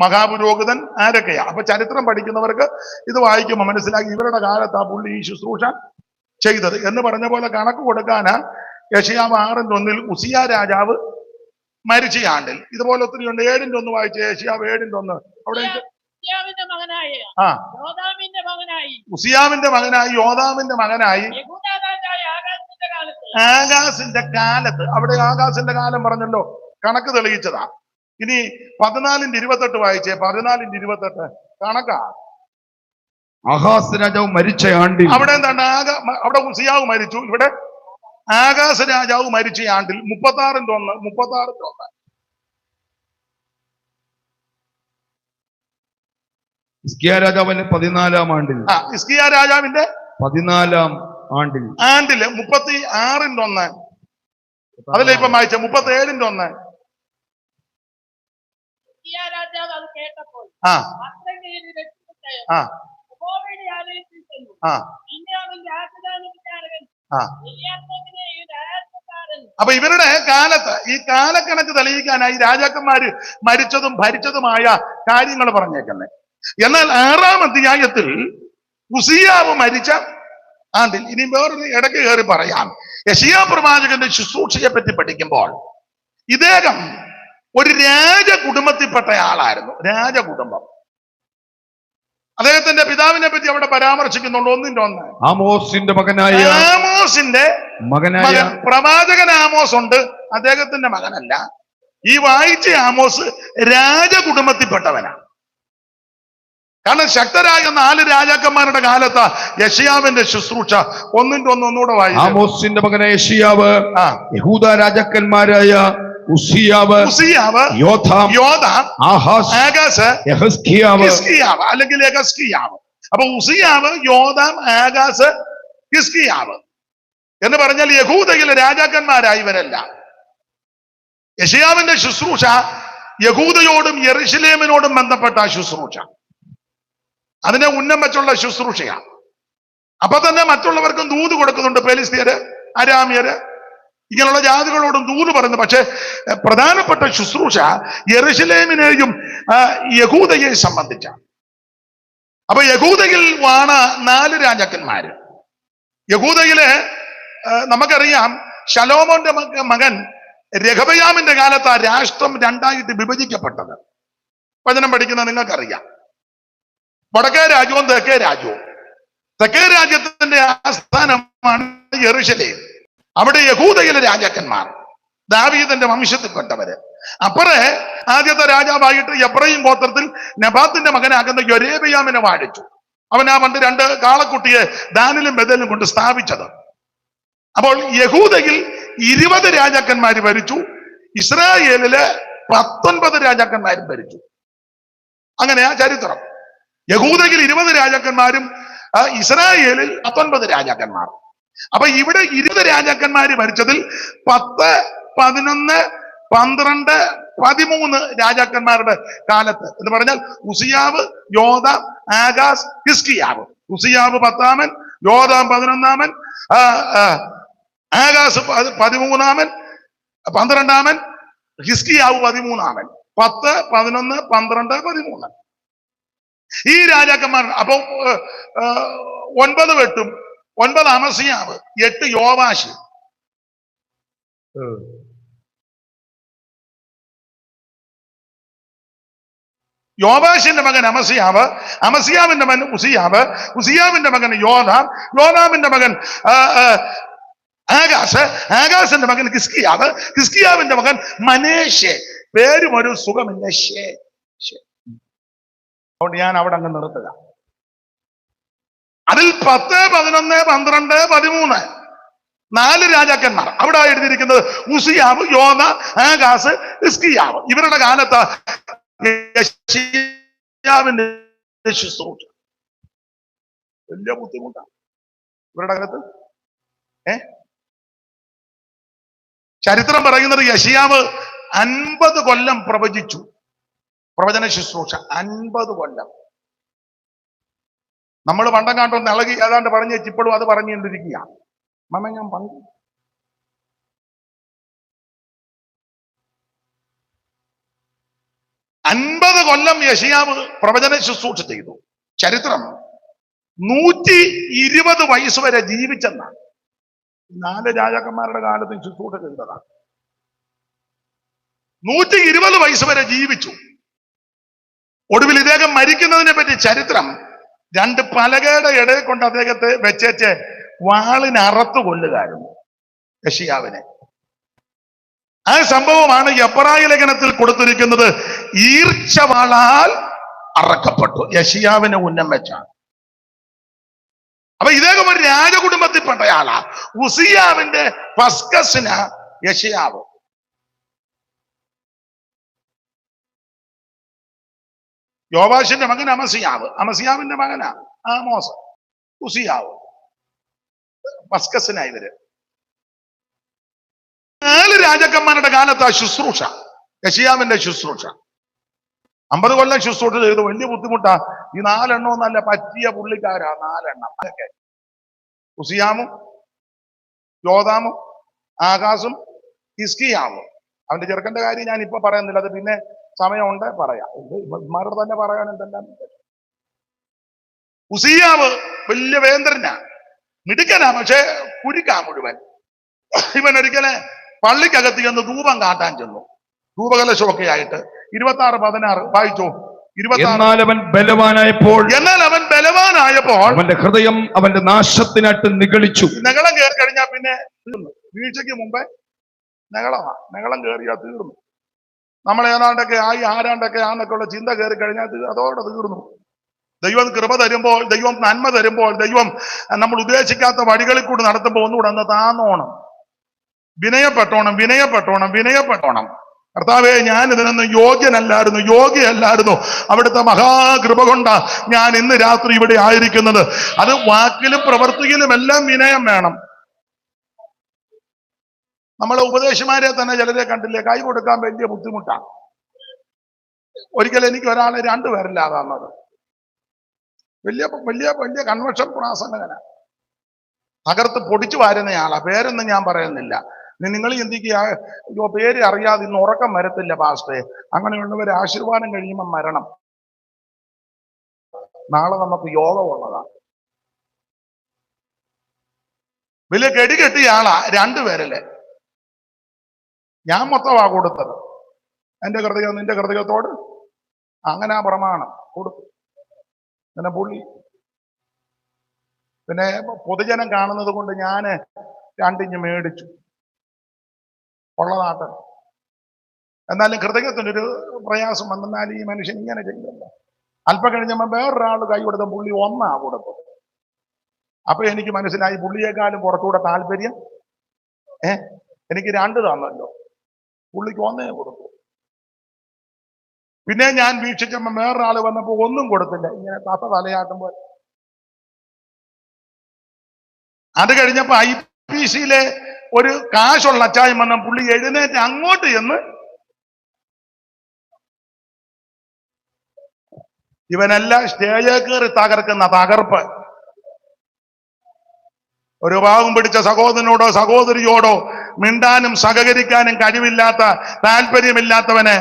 മഹാപുരോഹിതൻ ആരൊക്കെയാ. അപ്പൊ ചരിത്രം പഠിക്കുന്നവർക്ക് ഇത് വായിക്കുമ്പോൾ മനസ്സിലാക്കി ഇവരുടെ കാലത്ത് ആ പുള്ളി ഈ ശുശ്രൂഷ ചെയ്തത് എന്ന് പറഞ്ഞ പോലെ കണക്ക് കൊടുക്കാനാ യെശയ്യാവ് 6:1 ഉസിയ രാജാവ് മരിച്ച ആണ്ടിൽ. ഇതുപോലെ ഒത്തിരി ഉണ്ട്. 7:1 വായിച്ച യെശയ്യാവ് 7:1. അവിടെ ഉസിയാവിന്റെ മകനായി യോദാമിന്റെ മകനായി ആഗാസിന്റെ കാലത്ത്. അവിടെ ആഗാസിന്റെ കാലം പറഞ്ഞല്ലോ, കണക്ക് തെളിയിച്ചതാ. ഇനി 14:28 വായിച്ചേ. 14:28 കണക്കാ. ആഹാസ് രാജാവ് മരിച്ച ആണ്ടിൽ. അവിടെ എന്താണ്? അവിടെ ഉസിയാവ് മരിച്ചു, ഇവിടെ ആകാശ രാജാവ് മരിച്ച ആണ്ടിൽ 36:1. ഹിസ്കിയ രാജാവിന്റെ 14-ാം ആണ്ടിൽ. ഹിസ്കിയ രാജാവിന്റെ 14-ാം ആണ്ടിൽ 36:1. അതിലെ ഇപ്പം വായിച്ച 37:1. അപ്പൊ ഇവരുടെ കാലത്ത് ഈ കാലക്കണക്ക് തെളിയിക്കാനായി രാജാക്കന്മാര് മരിച്ചതും ഭരിച്ചതുമായ കാര്യങ്ങൾ പറഞ്ഞേക്കുന്നത്. എന്നാൽ 6-ാം അധ്യായത്തിൽ ഉസിയാവ് മരിച്ച ആണ്ടിൽ ഇനി വേറൊരു ഇടയ്ക്ക് കയറി പറയാം. യെശയ്യാ പ്രവാചകന്റെ ശുശ്രൂഷയെ പറ്റി പഠിക്കുമ്പോൾ ഇദ്ദേഹം ഒരു രാജകുടുംബത്തിൽപ്പെട്ട ആളായിരുന്നു. രാജകുടുംബം. അദ്ദേഹത്തിന്റെ പിതാവിനെ പറ്റി അവിടെ പരാമർശിക്കുന്നുണ്ട്. 1:1. ആമോസിന്റെ മകനായ പ്രവാചകൻ ആമോസ് ഉണ്ട്, അദ്ദേഹത്തിന്റെ മകനല്ല. ഈ വായിച്ച ആമോസ് രാജകുടുംബത്തിൽപ്പെട്ടവനാണ്. കാരണം ശക്തരായ 4 രാജാക്കന്മാരുടെ കാലത്ത് യെശയ്യാവിന്റെ ശുശ്രൂഷ. 1:1 ഒന്നുകൂടെ വായിച്ചു. ആമോസിന്റെ മകനായ യെശയ്യാവ് യഹൂദ രാജാക്കന്മാരായ ഉസിയാവ്, യോഥാം, ആഹാസ്, ആഗാസ്, യെഹിസ്കിയാവ് അല്ലെങ്കിൽ യെഹിസ്കിയാവ് അപ്പൊ ഉസിയാവ്, യോഥാം, ആഹാസ്, ഹിസ്കിയാവ് എന്ന് പറഞ്ഞാൽ യഹൂദയിലെ രാജാക്കന്മാരായവരല്ല. യെശയ്യാവിന്റെ ശുശ്രൂഷ യഹൂദയോടും യെരുശലേമിനോടും ബന്ധപ്പെട്ട ശുശ്രൂഷ, അതിനെ ഉന്നം വെച്ചുള്ള ശുശ്രൂഷയാണ്. അപ്പൊ തന്നെ മറ്റുള്ളവർക്കും ദൂത് കൊടുക്കുന്നുണ്ട്. ഫെലിസ്ത്യര്, അരാമ്യര്, ഇങ്ങനെയുള്ള ജാതികളോടും ദൂത് പറയുന്നു. പക്ഷെ പ്രധാനപ്പെട്ട ശുശ്രൂഷ യെരുശലേമിനെയും യഹൂദയെ സംബന്ധിച്ചാണ്. അപ്പൊ യഹൂദയിൽ വാണ 4 രാജാക്കന്മാര്. യഹൂദയില് നമുക്കറിയാം, ശലോമോന്റെ മകൻ രഹബയാമിന്റെ കാലത്ത് ആ രാഷ്ട്രം 2ആയിട്ട് വിഭജിക്കപ്പെട്ടത്. വചനം പഠിക്കുന്ന നിങ്ങൾക്കറിയാം. വടക്കേ രാജ്യവും തെക്കേ രാജ്യവും. തെക്കേ രാജ്യത്തിന്റെ ആസ്ഥാനമാണ് യെരുശലേം. അവിടെ യഹൂദയിലെ രാജാക്കന്മാർ, ദാവീദിന്റെ വംശത്തിൽപ്പെട്ടവര്. അപ്പറെ ആദ്യത്തെ രാജാവായിട്ട് എബ്രയീം ഗോത്രത്തിൽ നെബാത്തിന്റെ മകനാകുന്ന യൊരോബെയാമിനെ വാഴിച്ചു. അവൻ ആ പണ്ട് 2 കാളക്കുട്ടിയെ ദാനിലും ബേഥേലും കൊണ്ട് സ്ഥാപിച്ചത്. അപ്പോൾ യഹൂദയിൽ 20 രാജാക്കന്മാര് ഭരിച്ചു. ഇസ്രായേലില് 19 രാജാക്കന്മാരും ഭരിച്ചു. അങ്ങനെയാ ചരിത്രം. യഹൂദയിൽ 20 രാജാക്കന്മാരും ഇസ്രായേലിൽ 19 രാജാക്കന്മാർ. അപ്പൊ ഇവിടെ 20 രാജാക്കന്മാര് ഭരിച്ചതിൽ 10, 11, 12, 13 രാജാക്കന്മാരുടെ കാലത്ത് എന്ന് പറഞ്ഞാൽ ഉസിയാവ്, യോഥാം, ആഹാസ്, ഹിസ്കിയാവ്. ഉസിയാവ് 10-ാമൻ, യോഥാം 11-ാമൻ, ആഹാസ് 13-ാമൻ, 12-ാമൻ, ഹിസ്കിയാവ് 13-ാമൻ. 10, 11, 12, 13 ഈ രാജാക്കന്മാർ. അപ്പൊ 9 വെട്ടും, 9 അമസ്യാവ്, 8 യോവാശ്. യോവാശിന്റെ മകൻ അമസ്യാവ്, അമസ്യാവിന്റെ മകൻ ഉസിയാവ്, ഉസിയാവിന്റെ മകൻ യോഥാം, യോഥാമിന്റെ മകൻ ആഹാസ്, ആഹാസിന്റെ മകൻ ഹിസ്കിയാവ്, ഹിസ്കിയാവിന്റെ മകൻ മനേശെ. പേരും ഒരു സുഖമില്ല, അതുകൊണ്ട് ഞാൻ അവിടെ അങ്ങ് നിർത്തുക. അതിൽ 10, 11, 12, 13 4 രാജാക്കന്മാർ. അവിടെ എഴുതിയിരിക്കുന്നത് ഉസിയാവ്, യോന, ആഹാസ്, ഹിസ്കിയാവ്. ഇവരുടെ കാലത്ത് യെശയ്യാവിന്റെ ശുശ്രൂഷ വലിയ ബുദ്ധിമുട്ടാണ് ഇവരുടെ കാലത്ത്. ചരിത്രം പറയുന്നത് യെശയ്യാവ് 50 കൊല്ലം പ്രവചിച്ചു. പ്രവചന ശുശ്രൂഷ 50 കൊല്ലം. നമ്മൾ പണ്ടം കാണ്ടൊന്ന് ഇളകി ഏതാണ്ട് പറഞ്ഞു വെച്ച് ഇപ്പോഴും അത് പറഞ്ഞുകൊണ്ടിരിക്കുക. മമ്മ ഞാൻ പങ്കു 50 കൊല്ലം യെശയ്യാവ് പ്രവചന ശുശ്രൂഷ ചെയ്തു. ചരിത്രം 120 വയസ്സ് വരെ ജീവിച്ചെന്നാണ്. 4 രാജാക്കന്മാരുടെ കാലത്ത് ശുശ്രൂഷ ചെയ്തതാണ്. 120 വയസ്സ് വരെ ജീവിച്ചു. ഒടുവിൽ ഇദ്ദേഹം മരിക്കുന്നതിനെ പറ്റി ചരിത്രം 2 പലകയുടെ ഇടയിൽ കൊണ്ട് അദ്ദേഹത്തെ വെച്ചേച്ച് വാളിന് അറത്ത് കൊല്ലുകയായിരുന്നു യെശയ്യാവിനെ. ആ സംഭവമാണ് എബ്രായ ലേഖനത്തിൽ കൊടുത്തിരിക്കുന്നത്. ഈർച്ചവാളാൽ അറക്കപ്പെട്ടു. യെശയ്യാവിനെ ഉന്നം വെച്ചാണ്. അപ്പൊ ഇദ്ദേഹം ഒരു രാജകുടുംബത്തിൽപ്പെട്ടയാളാ. ഉസിയാവിന്റെ പസ്കസിന യെശയ്യാവ്. യോവാശിന്റെ മകൻ അമസ്യാവ്, അമസ്യാവിന്റെ മകനാ ആമോസ്. ഉസിയാവ് പസ്കസിന. ഇവര് 4 രാജാക്കന്മാരുടെ കാലത്ത് ശുശ്രൂഷ, യെശയ്യാവിന്റെ ശുശ്രൂഷ. 50 കൊല്ലം ശുശ്രൂഷ ചെയ്ത് വലിയ ബുദ്ധിമുട്ടാ. ഈ 4 എണ്ണവും നല്ല പറ്റിയ പുള്ളിക്കാരാ. 4 എണ്ണം അതൊക്കെ ഉസിയാമും, യോഥാമും, ആഹാസും, ഹിസ്കിയാവും. അവന്റെ ചെറുക്കന്റെ കാര്യം ഞാൻ ഇപ്പൊ പറയുന്നില്ല, അത് പിന്നെ സമയമുണ്ട് പറയാം. ഇവന്മാരുടെ തന്നെ പറയാൻ എന്തെല്ലാം. ഉസിയാവ് വലിയ വേന്ദ്രനാ, മിടുക്കനാ, പക്ഷെ കുരുക്കാ മുഴുവൻ. ഇവൻ ഒരിക്കലെ പള്ളിക്കകത്ത് ചെന്ന് ധൂപം കാട്ടാൻ ചെന്നു. ധൂപകലശമൊക്കെ ആയിട്ട് 26-16 വായിച്ചോ. 26. എന്നാൽ അവൻ ബലവാനായപ്പോൾ അവന്റെ ഹൃദയം അവന്റെ നാശത്തിനായിട്ട് നിഗളിച്ചു. നഗളം കയറി കഴിഞ്ഞാൽ പിന്നെ തീർന്നു. വീഴ്ചയ്ക്ക് മുമ്പേ നഗളം കയറിയാ തീർന്നു. നമ്മൾ ഏതാണ്ടൊക്കെ ആയി ആരാണ്ടൊക്കെ ആന്നൊക്കെ ഉള്ള ചിന്ത കയറി കഴിഞ്ഞാൽ അതോടെ തീർന്നു. ദൈവം കൃപ തരുമ്പോൾ, ദൈവം നന്മ തരുമ്പോൾ, ദൈവം നമ്മൾ ഉദ്ദേശിക്കാത്ത വഴികളിൽ കൂടി നടത്തുമ്പോൾ ഒന്നുകൂടെ അന്ന് താന്നോണം, വിനയപ്പെട്ടോണം. കർത്താവേ, ഞാൻ ഇതിനൊന്നും യോഗ്യയല്ലായിരുന്നു. അവിടുത്തെ മഹാകൃപ കൊണ്ടാ ഞാൻ ഇന്ന് രാത്രി ഇവിടെ ആയിരിക്കുന്നത്. അത് വാക്കിലും പ്രവൃത്തിയിലും എല്ലാം വിനയം വേണം. നമ്മളെ ഉപദേശമാരെ തന്നെ ചിലരെ കണ്ടില്ലേ, കൈ കൊടുക്കാൻ വലിയ ബുദ്ധിമുട്ടാണ്. ഒരിക്കൽ എനിക്ക് ഒരാളെ 2 പേരില്ലാതെ തന്നത്. വലിയ വലിയ വലിയ കൺവെൻഷൻ പ്രാസംഗകന, തകർത്ത് പൊടിച്ചു വാരുന്നയാളാ. പേരൊന്നും ഞാൻ പറയുന്നില്ല. നിങ്ങൾ ചിന്തിക്കുക, പേര് അറിയാതെ ഇന്ന് ഉറക്കം വരത്തില്ല പാസ്റ്റേ. അങ്ങനെയുള്ളവരെ ആശീർവാദം കഴിയുമ്പോൾ മരണം. നാളെ നമുക്ക് യോഗമുള്ളതാണ്. വലിയ ഗടി കെട്ടിയ ആളാ. 2 പേരല്ലേ. ഞാൻ മൊത്തമാ കൊടുത്തത്. എന്റെ ഹൃദയം നിന്റെ ഹൃദയത്തോട് അങ്ങനെ ആ പ്രമാണം കൊടുത്തു. പിന്നെ പുള്ളി പിന്നെ പൊതുജനം കാണുന്നത് കൊണ്ട് ഞാൻ 2 ഇഞ്ച് മേടിച്ചു. ഉള്ളതാട്ടം. എന്നാലും ഹൃദയത്തിനൊരു പ്രയാസം വന്നാൽ ഈ മനുഷ്യൻ ഇങ്ങനെ ചെയ്യുമല്ലോ. അല്പം കഴിഞ്ഞപ്പോൾ വേറൊരാൾ കൈ കൊടുത്ത പുള്ളി 1 കൊടുത്തത്. അപ്പൊ എനിക്ക് മനസ്സിലായി പുള്ളിയെക്കാളും കുറച്ചുകൂടെ താല്പര്യം എനിക്ക് 2 തന്നല്ലോ. പുള്ളിക്ക് 1 കൊടുത്തു. പിന്നെ ഞാൻ വീക്ഷിച്ചപ്പോൾ വേറൊരാൾ വന്നപ്പോ 1 കൊടുത്തില്ല. ഇങ്ങനെ തലയാട്ടുമ്പോൾ. അത് കഴിഞ്ഞപ്പോ IPC-യിലെ ഒരു കാശുള്ള അച്ചായം വന്ന പുള്ളി എഴുന്നേറ്റ് അങ്ങോട്ട് ചെന്ന് ഇവനെല്ലാം സ്റ്റേജിൽ കയറി തകർക്കുന്ന തകർപ്പ്. ഒരു പാവം പിടിച്ച സഹോദരനോടോ സഹോദരിയോടോ മിണ്ടാനും സഹകരിക്കാനും കഴിവില്ലാത്ത, താല്പര്യമില്ലാത്തവനെ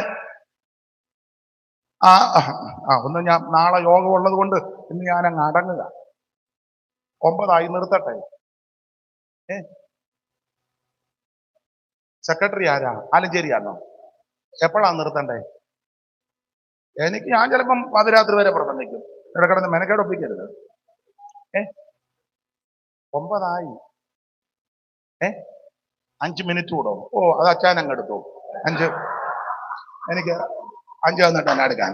ഒന്ന് ഞാൻ നാളെ യോഗം ഉള്ളത് കൊണ്ട് ഇന്ന് ഞാനങ്ങ് അടങ്ങുക. 9 നിർത്തട്ടെ. സെക്രട്ടറി ആരാ? ആലഞ്ചേരിയാണോ? എപ്പോഴാണ് നിർത്തണ്ടേ? ഞാൻ ചിലപ്പം പാതിരാത്രി വരെ പ്രസംഗിക്കും. ഇവിടെ കിടന്ന് മെനക്കേടൊപ്പിക്കരുത്. 9 5 മിനിറ്റ് കൂടോ? അത് അച്ചാനങ്ങ് എടുത്തു. 5 എനിക്ക് 5 തന്നിട്ട് എന്നെ എടുക്കാൻ.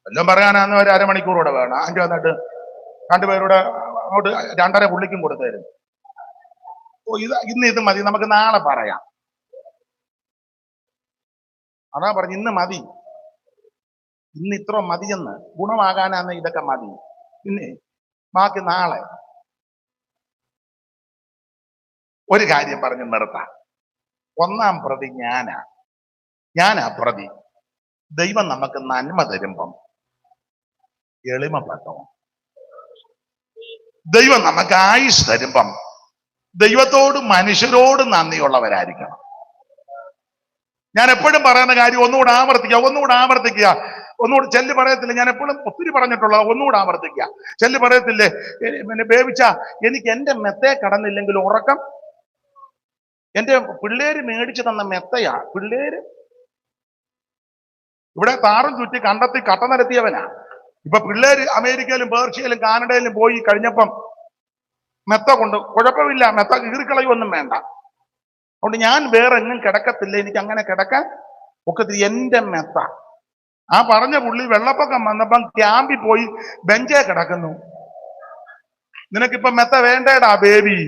എല്ലാം പറയാനാന്ന് ഒരു അരമണിക്കൂർ കൂടെ വേണം. 5 തന്നിട്ട് 2 പേരുടെ അങ്ങോട്ട് 2.5 പുള്ളിക്കും കൊടുത്തായിരുന്നു. ഇന്ന് ഇത് മതി, നമുക്ക് നാളെ പറയാം. അതാ പറഞ്ഞു, ഇന്ന് മതി, ഇന്ന് ഇത്ര മതിയെന്ന്. ഗുണമാകാനാന്ന് ഇതൊക്കെ മതി. പിന്നെ ബാക്കി നാളെ. ഒരു കാര്യം പറഞ്ഞ് നിർത്താം. 1-ാം പ്രതി ഞാനാ പ്രതി. ദൈവം നമുക്ക് നന്മ തരുമ്പം എളിമപ്പെട്ടോ. ദൈവം നമുക്ക് ആയുസ് തരുമ്പം ദൈവത്തോടും മനുഷ്യരോടും നന്ദിയുള്ളവരായിരിക്കണം. ഞാൻ എപ്പോഴും പറയുന്ന കാര്യം ഒന്നുകൂടെ ആവർത്തിക്കുക. ഒന്നുകൂടെ ചെല്ല് പറയത്തില്ല. ഞാൻ എപ്പോഴും ഒത്തിരി പറഞ്ഞിട്ടുള്ളത് ഒന്നുകൂടെ ആവർത്തിക്കുക. ചെല്ല് പറയത്തില്ലേ, പിന്നെ ബേബിച്ച എനിക്ക് എന്റെ മെത്തയെ കടന്നില്ലെങ്കിൽ ഉറക്കം. എന്റെ പിള്ളേര് മേടിച്ചു തന്ന മെത്തയാ. പിള്ളേര് ഇവിടെ താറും ചുറ്റി കണ്ടെത്തി കട്ട നിരത്തിയവനാ. ഇപ്പൊ പിള്ളേര് അമേരിക്കയിലും പേർഷ്യയിലും കാനഡയിലും പോയി കഴിഞ്ഞപ്പം മെത്ത കൊണ്ട് കുഴപ്പമില്ല, മെത്ത കീറിക്കളയൊന്നും വേണ്ട. അതുകൊണ്ട് ഞാൻ വേറെ എങ്ങും കിടക്കത്തില്ല. എനിക്ക് അങ്ങനെ കിടക്കാൻ ഒക്കത്തില്ല. എന്റെ മെത്ത. ആ പറഞ്ഞ പുള്ളി വെള്ളപ്പൊക്കം വന്നപ്പം ക്യാമ്പിൽ പോയി ബെഞ്ചേ കിടക്കുന്നു. നിനക്കിപ്പൊ മെത്ത വേണ്ടേടാ ബേബി?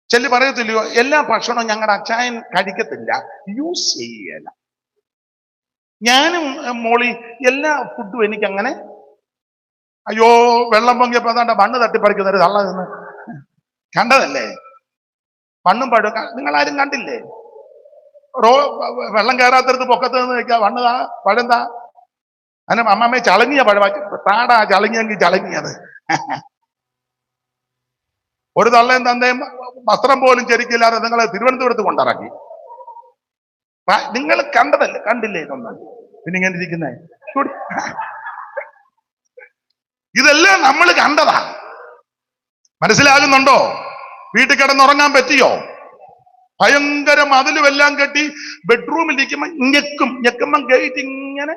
ചെല്ലി പറയത്തില്ലയോ, എല്ലാ ഭക്ഷണവും ഞങ്ങളുടെ അച്ചായൻ കഴിക്കത്തില്ല, യൂസ് ചെയ്യല. ഞാനും മോളി എല്ലാ ഫുഡും എനിക്കങ്ങനെ. അയ്യോ, വെള്ളം പൊങ്ങിയപ്പോ അതാണ്ട് മണ്ണ് തട്ടിപ്പറിക്കുന്നൊരു തള്ള നിന്ന് കണ്ടതല്ലേ? മണ്ണും പഴം നിങ്ങളാരും കണ്ടില്ലേ? വെള്ളം കയറാത്തടത്ത് പൊക്കത്ത് നിന്ന് വെക്കുക, മണ്ണ് താ പഴം താ. അതിന് അമ്മമ്മയെ ചളങ്ങിയ പഴം താടാ, ചളങ്ങിയെങ്കിൽ ചളങ്ങിയത്. ഒരു തള്ളയും തന്തയും വസ്ത്രം പോലും ചെരിക്കില്ലാതെ നിങ്ങളെ തിരുവനന്തപുരത്ത് കൊണ്ടിറക്കി. നിങ്ങൾ കണ്ടതല്ലേ? കണ്ടില്ലേ ഇതൊന്നും? പിന്നെ ഇങ്ങനെ ഇരിക്കുന്നേ. ഇതെല്ലാം നമ്മൾ കണ്ടതാ. മനസ്സിലാകുന്നുണ്ടോ? വീട്ടിൽ കിടന്നുറങ്ങാൻ പറ്റിയോ? ഭയങ്കര മതിലും എല്ലാം കെട്ടി ബെഡ്റൂമിൽ ഇരിക്കുമ്പോ ഞെക്കുമ്പം ഗേറ്റ് ഇങ്ങനെ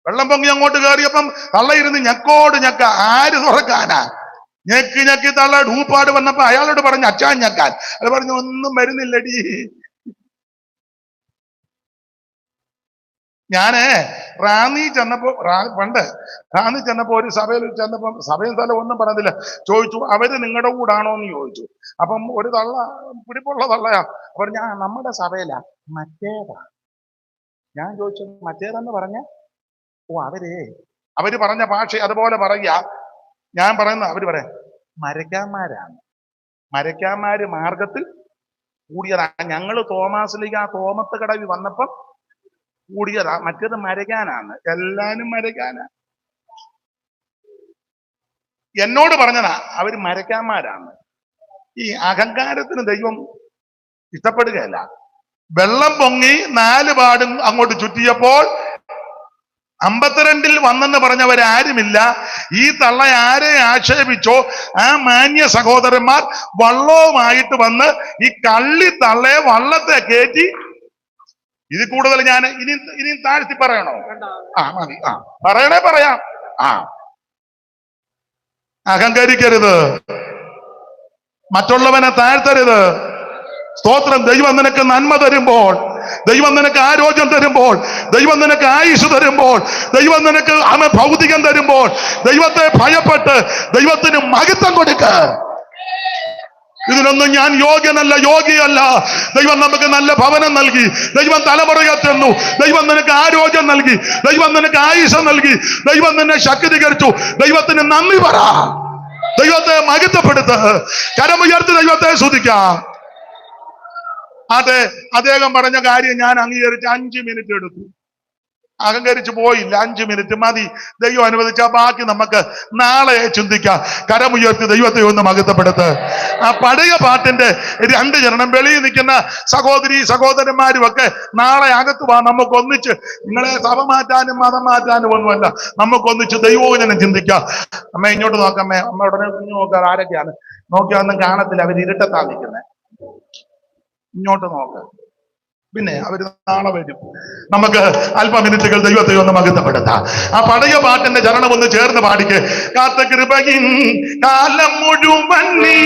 വെള്ളം പൊങ്ങി അങ്ങോട്ട് കയറിയപ്പം തള്ളയിരുന്ന് ഞെക്കോട് ഞെക്ക. ആര് തുറക്കാനാ? ഞെക്കി തള്ള ഡൂപ്പാട് വന്നപ്പോ അയാളോട് പറഞ്ഞു അച്ചാൻ ഞെക്കാൻ. അത് പറഞ്ഞു ഒന്നും വരുന്നില്ലടി. റാന്നി ചെന്നപ്പോ പണ്ട് റാന്നി ചെന്നപ്പോ ഒരു സഭയിൽ ചെന്നപ്പോ സഭയും സ്ഥലം ഒന്നും പറഞ്ഞില്ല. ചോദിച്ചു, അവര് നിങ്ങളുടെ കൂടാണോ എന്ന് ചോദിച്ചു. അപ്പം ഒരു തള്ള, പിടിപ്പുള്ള തള്ളയാ, അപ്പൊ ഞാൻ നമ്മുടെ സഭയിലാ. മറ്റേതാ? ഞാൻ ചോദിച്ചു, മറ്റേതെന്ന് പറഞ്ഞ? ഓ, അവര് പറഞ്ഞ ഭാഷ അതുപോലെ പറയാ. ഞാൻ പറയുന്ന അവര് പറയാം, മരക്കാന്മാരാണ്. മരക്കാന്മാര് മാർഗത്തിൽ കൂടിയതാ. ഞങ്ങള് തോമാസിലേക്ക് ആ തോമത്ത് കടവിൽ വന്നപ്പം കൂടിയതാ. മറ്റേത് മരകാനാണ്. എല്ലാരും മരകാനാ. എന്നോട് പറഞ്ഞതാ അവര് മരക്കാന്മാരാണ്. ഈ അഹങ്കാരത്തിന് ദൈവം ഇഷ്ടപ്പെടുകയല്ല. വെള്ളം പൊങ്ങി 4 പാടും അങ്ങോട്ട് ചുറ്റിയപ്പോൾ 52 വന്നെന്ന് പറഞ്ഞവരാരുമില്ല. ഈ തള്ള ആരെ ആക്ഷേപിച്ചോ ആ മാന്യ സഹോദരന്മാർ വള്ളവുമായിട്ട് വന്ന് ഈ കള്ളി തള്ളയെ വള്ളത്തെ കയറ്റി. ഇതിൽ കൂടുതൽ ഞാൻ ഇനി താഴ്ത്തി പറയണോ? മതി. പറയണേ പറയാം. അഹങ്കരിക്കരുത്, മറ്റുള്ളവനെ താഴ്ത്തരുത്. സ്തോത്രം. ദൈവം നിനക്ക് നന്മ തരുമ്പോൾ, ദൈവം നിനക്ക് ആരോഗ്യം തരുമ്പോൾ, ദൈവം നിനക്ക് ആയുസ് തരുമ്പോൾ, ദൈവം നിനക്ക് ഭൗതികം തരുമ്പോൾ ദൈവത്തെ ഭയപ്പെട്ട് ദൈവത്തിന് മഹത്വം കൊടുക്ക. ഇതിനൊന്നും ഞാൻ യോഗ്യനല്ല, യോഗ്യയല്ല. ദൈവം നമുക്ക് നല്ല ഭവനം നൽകി, ദൈവം തലമുറയെ തന്നു, ദൈവം നിനക്ക് ആരോഗ്യം നൽകി, ദൈവം നിനക്ക് ആയുസ് നൽകി, ദൈവം നിന്നെ ശക്തീകരിച്ചു. ദൈവത്തിന് നന്ദി പറ, ദൈവത്തെ മഹത്വപ്പെടുത്ത്, കരമുയർത്തി ദൈവത്തെ സ്തുതിക്കാം. അതെ, അദ്ദേഹം പറഞ്ഞ കാര്യം ഞാൻ അംഗീകരിച്ച് 5 മിനിറ്റ് എടുത്തു. അഹങ്കരിച്ചു പോയില്ല. 5 മിനിറ്റ് മതി. ദൈവം അനുവദിച്ചാൽ ബാക്കി നമുക്ക് നാളെ ചിന്തിക്കാം. കരമുയർത്തി ദൈവത്തെ ഒന്ന് മഹത്വപ്പെടുത്ത്. ആ പഴയ പാട്ടിന്റെ 2 ചരണം വെളിയിൽ നിൽക്കുന്ന സഹോദരി സഹോദരന്മാരും ഒക്കെ നാളെ അകത്ത് വാ. നമുക്കൊന്നിച്ച്, നിങ്ങളെ സഭ മാറ്റാനും മതം മാറ്റാനും ഒന്നുമല്ല, നമുക്കൊന്നിച്ച് ദൈവവചനം ചിന്തിക്കാം. അമ്മ ഇങ്ങോട്ട് നോക്കമ്മേ. അമ്മ ഉടനെ കുഞ്ഞു നോക്കാം ആരൊക്കെയാണ്. നോക്കിയാൽ ഒന്നും കാണത്തില്ല, അവർ ഇരുട്ടത്താ നിൽക്കുന്നത്. ഇങ്ങോട്ട് നോക്ക്. പിന്നെ അവര് നാളെ വരും. നമുക്ക് അല്പ മിനിറ്റുകൾ ദൈവത്തെ ഒന്ന് മഹത്വപ്പെടുത്താം. ആ പഴയ പാട്ടിന്റെ ചരണം ഒന്ന് ചേർന്ന് പാടിക്ക്. കാത്ത കൃപയിൻ കാലം മുഴുവൻ നീ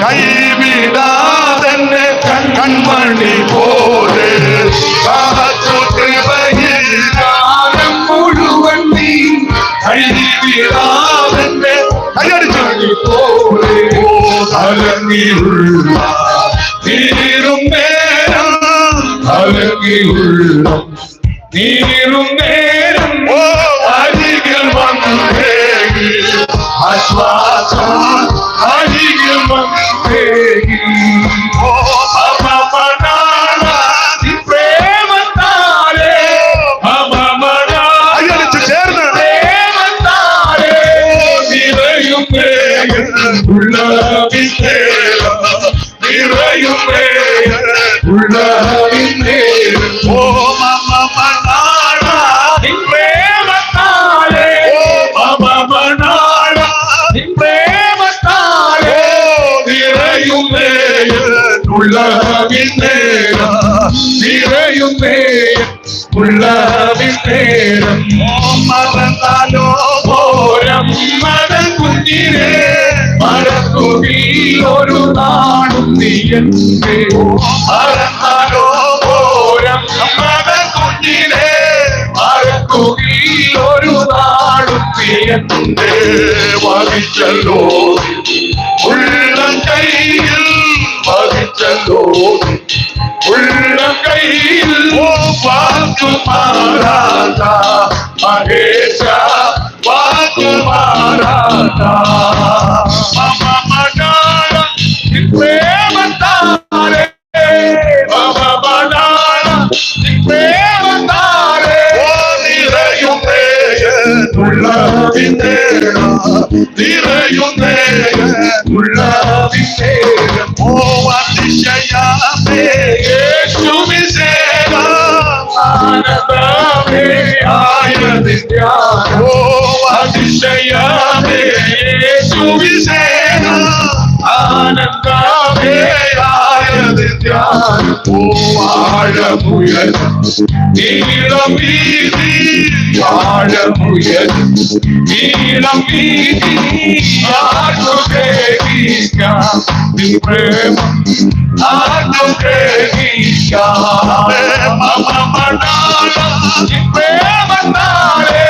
കൈവിടാതെ കൺമണി പോലെ, കാത്തു കൃപയിൻ കാലം മുഴുവൻ നീ കൈവിടാതെ കൈയടിച്ചു പോലെ, അലങ്ങിയുള്ള നീരും നേരം, അലങ്ങിയുള്ള നീരും നേരം അരികിൽ വന്നേകി, ആശ്വാസം അരികിൽ വന്നേകി. പ്രേമത്താലേ അയ്യടിച്ചു ചേർന്ന് പ്രേമത്താലേ നിറയും ഉള്ള മറന്നാലോ പോരം മടൽ കുഞ്ഞിനെ മറക്കുകിൽ ഒരു നാടും നീയന്റെ. മറന്നാലോ പോരം മടൽ കുഞ്ഞിനെ മറക്കുകിൽ ഒരു നാടും നീയന്റെ. വഹിച്ചല്ലോ ഉള്ളം കയ്യിൽ, വഹിച്ചല്ലോ ഉള്ളം കയ്യിൽ, വാക്കുമാരാധ മഹേശ വാക്കുമാരാധ. മമനാള പ്രേമത്താരേ, മമനാള പ്രേമത്താരേ, നിറയുന്നേ ഉള്ളതിന്റെ, നിറയുന്നേ ഉള്ളതിന്റെ. ഓ അതിശയമേ യേശുവിശേഷ ആനന്ദമേ ആയതിന്യാന. ഓ അതിശയമേ യേശുവിശേഷ ആനന്ദമേ ആയ ആഴമുയരും നീളം വീതി ആഴമുയരും നീളം വീതി ആർക്കു ഗ്രഹിക്കാം നിൻ പ്രേമം ആർക്കു ഗ്രഹിക്കാം നിൻ പ്രേമത്താലേ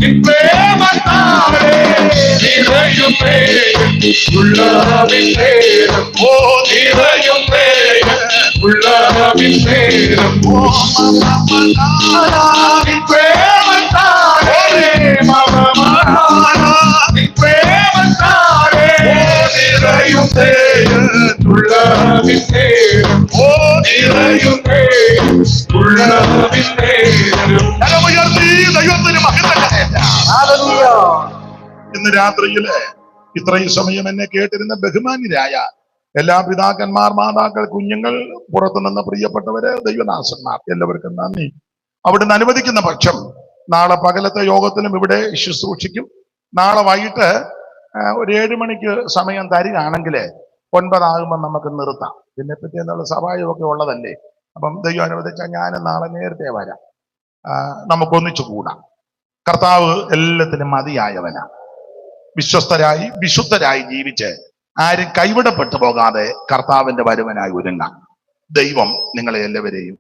നിൻ പ്രേമത്താലേ നിറയും പേരും ഉള്ളവിൻ പേരും ഓ നിറയും പേരും ഉള്ളവിൻ പേരും നിൻ പ്രേമത്താലേ നിൻ പ്രേമത്താലേ നിറയും പേരും ഉള്ളവിൻ പേരും ഓ നിറയും പേരും ഉള്ളവിൻ പേരും ദൈവത്തിന് മഹിമ. ഇന്ന് രാത്രിയില് ഇത്രയും സമയം എന്നെ കേട്ടിരുന്ന ബഹുമാന്യരായ എല്ലാ പിതാക്കന്മാർ, മാതാക്കൾ, കുഞ്ഞുങ്ങൾ, പുറത്തുനിന്ന് പ്രിയപ്പെട്ടവര്, ദൈവദാസന്മാർ, എല്ലാവർക്കും നന്ദി. അവിടുന്ന് അനുവദിക്കുന്ന പക്ഷം നാളെ പകലത്തെ യോഗത്തിലും ഇവിടെ ശുശ്രൂഷിക്കും. നാളെ വൈകിട്ട് ഒരു 7 മണിക്ക് സമയം തരികയാണെങ്കിൽ 9 ആകുമ്പോൾ നമുക്ക് നിർത്താം. ഇതിനെപ്പറ്റി എന്നുള്ള സഭായമൊക്കെ ഉള്ളതല്ലേ. അപ്പം ദൈവം അനുവദിച്ചാൽ ഞാൻ നാളെ നേരത്തെ വരാം. നമുക്കൊന്നിച്ചു കൂടാം. കർത്താവ് എല്ലാത്തിനും മതിയായവനാണ്. വിശ്വസ്തരായി വിശുദ്ധരായി ജീവിച്ച് ആരും കൈവിടപ്പെട്ടു പോകാതെ കർത്താവിന്റെ വരുവനായി ഒരുങ്ങാം. ദൈവം നിങ്ങളെ എല്ലാവരെയും